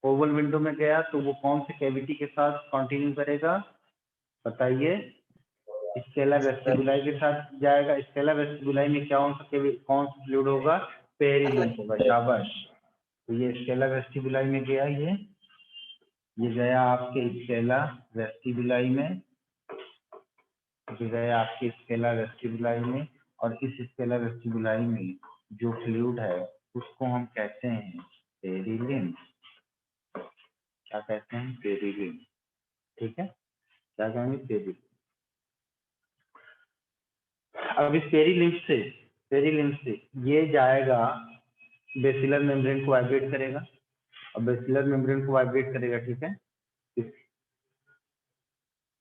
A: ओवल विंडो में गया तो वो कौन से कैविटी के साथ कंटिन्यू करेगा, बताइए, स्केला वेस्टिबुलाई के साथ जाएगा। स्केला वेस्टिबुलाई में क्या कौन सा फ्लूइड होगा, पेरिलिम्फ होगा, शाबाश। तो ये स्केला वेस्टिबुलाई में गया, ये गया आपके स्केला वेस्टिबुलाई में, ये गया आपके स्केला वेस्टिबुलाई में। और इस स्केला वेस्टिबुलाई में जो फ्लूइड है उसको हम कहते हैं पेरिलिम्फ। क्या कहते हैं, पेरिलिम्फ, ठीक है। क्या कहेंगे, पेरिलिम्फ। अब इस पेरिलिम्फ से ये जाएगा, बेसिलर मेम्ब्रेन को वाइब्रेट करेगा। और बेसिलर मेम्ब्रेन को वाइब्रेट करेगा, ठीक है।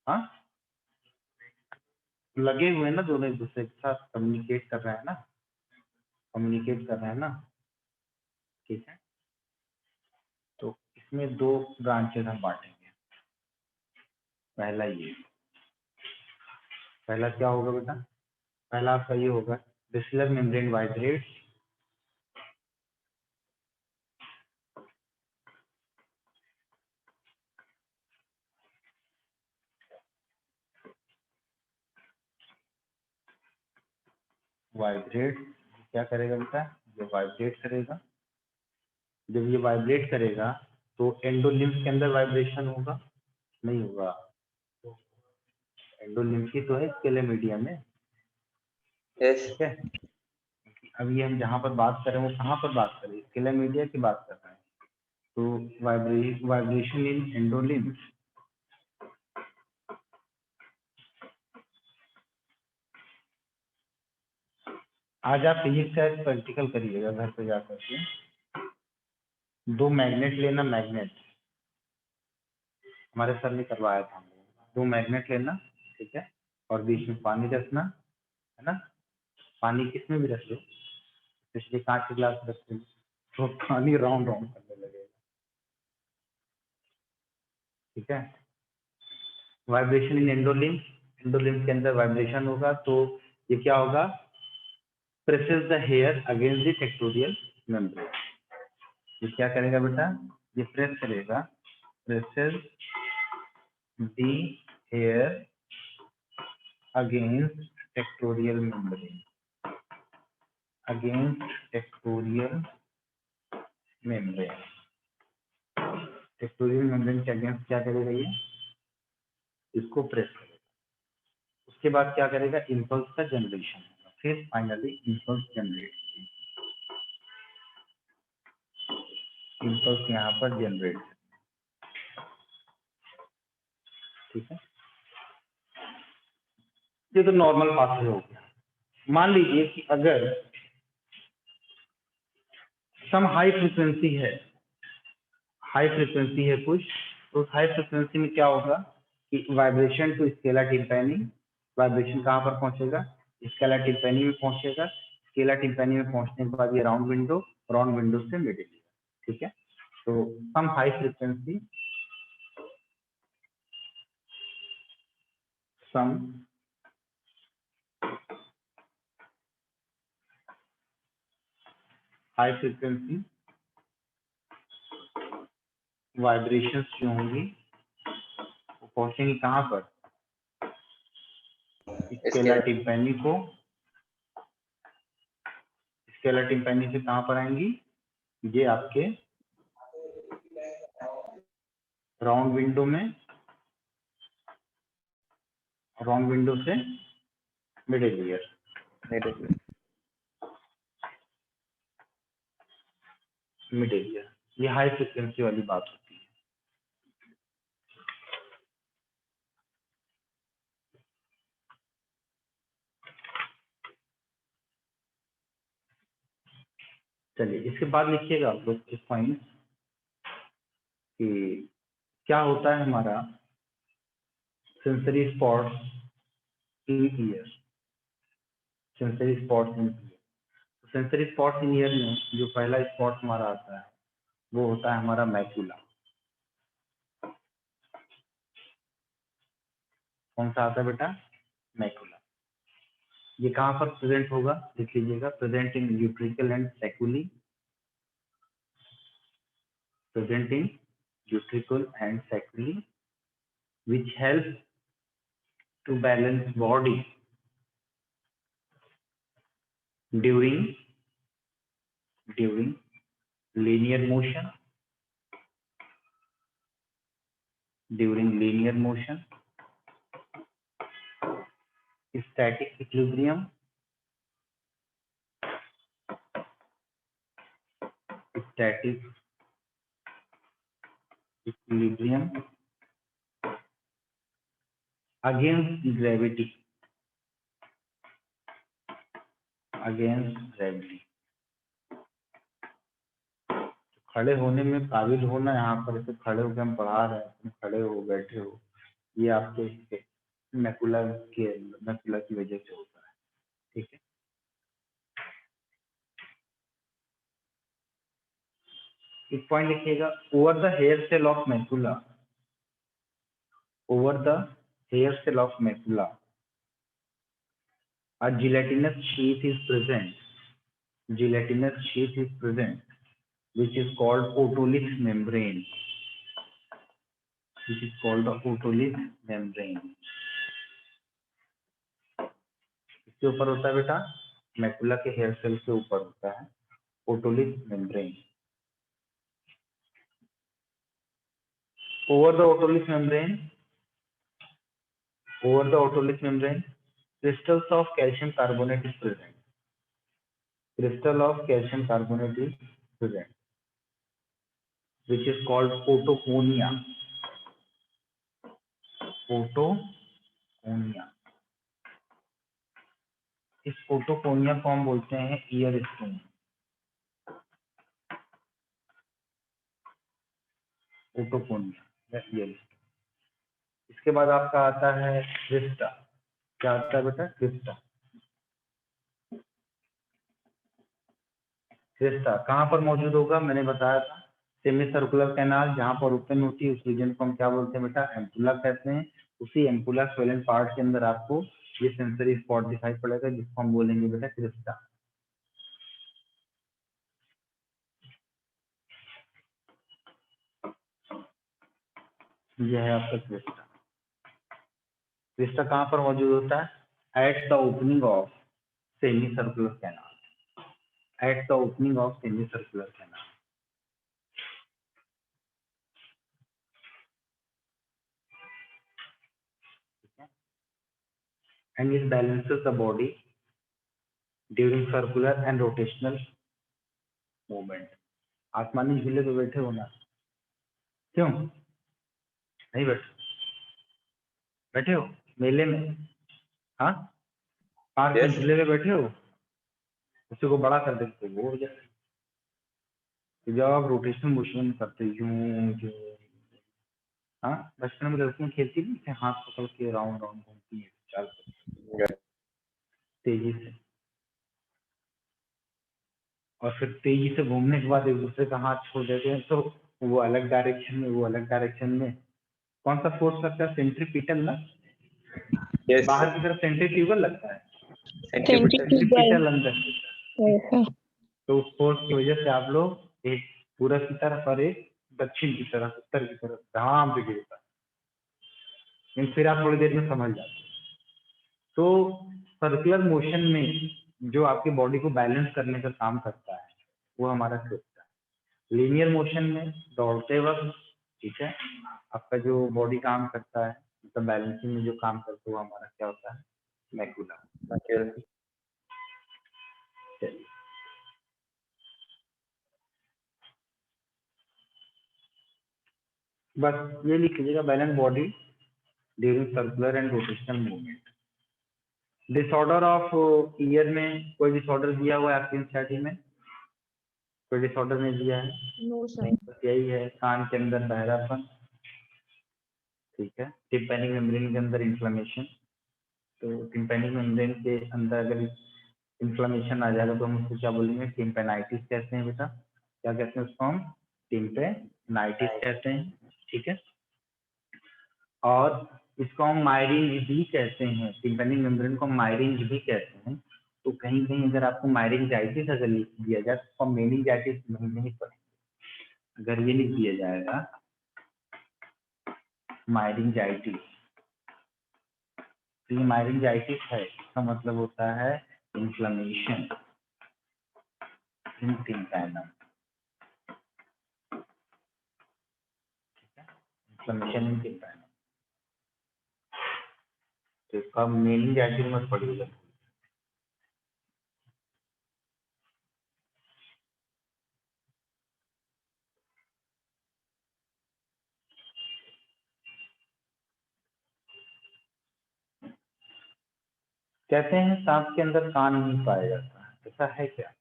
A: हाँ, लगे हुए ना, दोनों एक दूसरे के साथ कम्युनिकेट कर रहे हैं ना, ठीक है। तो इसमें दो ब्रांचेस हम बांटेंगे। पहला क्या होगा बेटा, पहला आपका ये होगा, बेसिलर मेम्ब्रेन वाइब्रेट्स, क्या करेगा बेटा, ये वाइब्रेट करेगा। जब ये वाइब्रेट करेगा तो एंडोलिम्फ के अंदर वाइब्रेशन होगा, नहीं होगा, एंडोलिम्फ की तो है स्केला मीडिया में,
B: यस
A: ठीक है। अभी हम जहाँ पर बात कर रहे हैं वो कहाँ पर बात कर रहे हैं, स्केला मीडिया की बात कर रहे हैं। तो वाइब्रेशन इन एंडोलिम्फ, आज आप फिजिक्स का प्रैक्टिकल करिएगा घर पे जाकर के। दो मैग्नेट लेना, मैग्नेट हमारे सर ने करवाया था हम लोगों को। दो मैग्नेट लेना, ठीक है, और बीच में पानी रखना, है ना। पानी किसमें भी रख लो, पिछले कांच के गिलास रख लो, तो पानी राउंड राउंड करने लगेगा, ठीक है। वाइब्रेशन इन एंडोलिम्फ, एंडोलिम्फ के अंदर वाइब्रेशन होगा, तो ये क्या होगा, presses the hair against the tectorial membrane. ये क्या करेगा बेटा, ये प्रेस करेगा, presses the hair against tectorial membrane, against tectorial membrane. Tectorial membrane के अगेंस्ट क्या करेगा, ये इसको प्रेस करेगा। उसके बाद क्या करेगा, इम्पल्स का जनरेशन होगा, फिर फाइनली इम्पल्स जनरेट, इम्पल्स यहाँ पर जनरेट, ठीक है। ये तो नॉर्मल पाथवे हो गया। मान लीजिए कि अगर सम हाई फ्रिक्वेंसी है कुछ, तो उस हाई फ्रिक्वेंसी में क्या होगा कि वाइब्रेशन टू स्केला टिम्पैनी, वाइब्रेशन कहाँ पर पहुंचेगा, स्केला टिम्पैनी में पहुंचेगा। स्केला टिम्पैनी में पहुंचने के बाद ये राउंड विंडो से मिडिल, ठीक है। तो some high frequency, some high frequency vibrations जो होंगी वो पहुंचेंगी कहाँ पर, स्केला टिम्पैनी को, स्केला टिम्पैनी से कहाँ पर आएंगी, ये आपके राउंड विंडो में, राउंड विंडो से मिडिल ईयर। ये हाई फ्रिक्वेंसी वाली बात होती है। चलिए इसके बाद लिखिएगा आप लोग इस पॉइंट कि क्या होता है हमारा सेंसरी स्पॉट्स इन ईयर, सेंसरी स्पॉट्स इन ईयर। सेंसरी स्पॉट्स इन ईयर में जो पहला स्पॉट हमारा आता है वो होता है हमारा मैकुला। कौन सा आता है बेटा? मैकुला। ये कहाँ पर प्रेजेंट होगा? लिख लीजिएगा, present in utricle and saccule, present in utricle and saccule, which help to balance body during linear motion, static equilibrium, against gravity, खड़े होने में काबिल होना। यहाँ पर ऐसे खड़े होकर हम पढ़ा रहे हैं, खड़े हो बैठे हो, ये आपके मैकुला की वजह से होता है। ठीक है, एक पॉइंट लिखिएगा, over the hair cell of macula, over the hair cell of macula a gelatinous sheath is present, which is called otolith membrane, इसके ऊपर होता है बेटा, मैकुला के हेयर सेल के ऊपर होता है otolith membrane। over the otolith membrane crystals of calcium carbonate is present, which is called photoconia, इस फोटोकोनिया को हम बोलते हैं ईयर स्टोन, फोटोकोनिया या ईयर स्टोन। इसके बाद आपका आता है क्रिस्टा। क्या आता है बेटा? क्रिस्टा कहाँ पर मौजूद होगा? मैंने बताया था सेमी सर्कुलर कैनाल, जहाँ पर ओपन होती है उस रीजन को हम क्या बोलते हैं बेटा? एम्पुला कहते हैं। उसी एम्पुला स्वेलेंट पार्ट के अंदर आपको ये सेंसरी स्पॉट दिखाई पड़ेगा, जिसको हम बोलेंगे बेटा क्रिस्टा। यह है आपका क्रिस्टा कहाँ पर मौजूद होता है? At the opening of semi circular canal, and it balances the body during circular and rotational movement। आसमानी झूले पे बैठे हो ना? क्यों नहीं बैठे हो मेले में? हाँ, पार्क में झूले पे बैठे हो, उसी को बड़ा कर देते वो हो जाए। तो जब आप रोटेशनल मोशन करते यूं, हाँ बचपन में लड़कियां खेलती थी, हाथ पकड़ के राउंड घूमती है, चाल तेजी से, और फिर तेजी से घूमने के बाद एक दूसरे का हाथ छोड़ देते हैं, तो वो अलग डायरेक्शन में कौन सा फोर्स लगता है? सेंट्रीपिटल ना?
B: Yes,
A: बाहर की तरफ सेंट्रीफ्यूगल लगता है,
D: सेंट्रीफ्यूगल
A: अंदर। तो उस फोर्स की वजह से आप लोग एक पूरब की तरफ और एक दक्षिण की तरफ, उत्तर की तरफ धाम से गिरता है, लेकिन फिर आप थोड़ी देर में समझ जाते हैं। तो सर्कुलर मोशन में जो आपकी बॉडी को बैलेंस करने का काम करता है वो हमारा क्रिस्टा है। लीनियर मोशन में दौड़ते वक्त, ठीक है, आपका जो बॉडी काम करता है, मतलब बैलेंसिंग में जो काम करता है वो हमारा क्या होता है? मैकुला। चलिए, बस ये लिख लीजिएगा, balance body during circular and rotational movement. Disorder of year में कोई डिसऑर्डर दिया हुआ है आपकी एनसीईआरटी में? कोई डिसऑर्डर नहीं दिया है?
C: No sir.
A: बस यही है, कान के अंदर बहरापन, ठीक है। टिम्पैनिक मेम्ब्रेन के अंदर इन्फ्लेमेशन, तो टिम्पैनिक मेम्ब्रेन के अंदर अगर इन्फ्लेमेशन आ जाएगा तो हम उसको क्या बोलेंगे, टिम्पेनाइटिस कहते हैं बेटा। क्या कहते हैं उसको हम, टिम्पेनाइटिस कहते हैं, ठीक है। और इसको हम मायरिंज भी कहते हैं, टिम्पैनिक मेम्ब्रेन को मायरिंज भी कहते हैं। तो कहीं कहीं अगर आपको मायरिंजाइटिस अगर लिख दिया जाए तो मेनिंजाइटिस नहीं पड़ेगा। अगर ये लिख दिया जाएगा मायरिंजाइटिस, तो ये मायरिंजाइटिस है, इसका मतलब होता है inflammation in tympanum, inflammation in tympanum. तो इसका मेनिंजाइटिस मत पढ़िएगा। कहते हैं सांप के अंदर कान नहीं पाया जाता, ऐसा है क्या?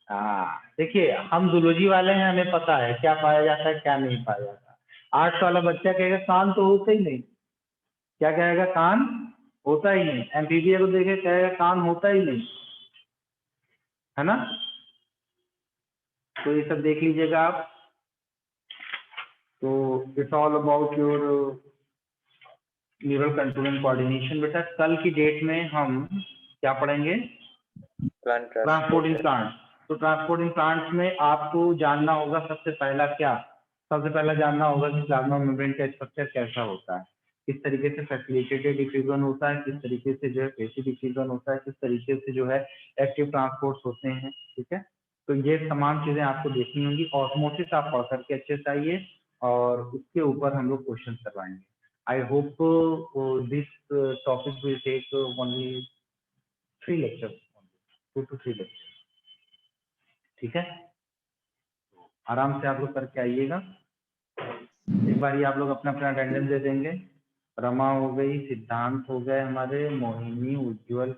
A: हाँ, देखिए हम जूलॉजी वाले हैं, हमें पता है क्या पाया जाता है क्या नहीं पाया जाता। आर्ट्स वाला बच्चा कहेगा कान तो होता ही नहीं, क्या कहेगा, कान होता ही नहीं। एमबीबीए को देखे कहेगा कान होता ही नहीं, है ना। तो ये सब देख लीजिएगा आप। तो it's all about your neural control and coordination. बेटा कल की डेट में हम क्या पढ़ेंगे, ट्रांसपोर्टिंग प्लांट। तो ट्रांसपोर्टिंग प्लांट्स में आपको जानना होगा सबसे पहला क्या, सबसे पहला जानना होगा कि प्लाज्मा मेम्ब्रेन का स्ट्रक्चर कैसा होता है, किस तरीके से फैसिलिटेटेड डिफ्यूजन होता है, किस तरीके से जो है पैसिव डिफ्यूजन होता है, किस तरीके से जो है एक्टिव ट्रांसपोर्ट्स होते हैं, ठीक है। तो ये तमाम चीजें आपको देखनी होंगी। ऑस्मोसिस आप पढ़ करके अच्छे से आइए और उसके ऊपर हम लोग क्वेश्चन करवाएंगे। I hope this topic will take only 3 lectures, 2 to 3 lectures, ठीक है। आराम से आप लोग करके आइएगा। एक बार ही आप लोग अपना अपना अटेंडेंस दे देंगे। रमा हो गई, सिद्धांत हो गए हमारे, मोहिनी, उज्जवल,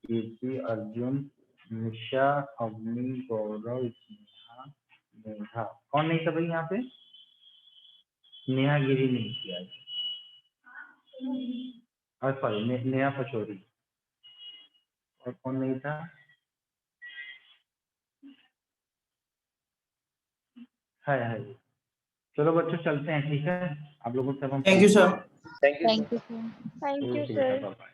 A: कीर्ति, अर्जुन, निशा, अवनी, गौरव, स्नेहा, मेघा। कौन नहीं था भाई यहाँ पे? नेहा गिरी नहीं किया, और सॉरी नेहा पचौरी। और कौन नहीं था? है। चलो बच्चों चलते हैं, ठीक है। आप लोगों से हम
F: thank you sir.
B: Thank you
C: Thank you, sir.
D: Thank you
A: okay
D: sir.
A: बेटा, बाय।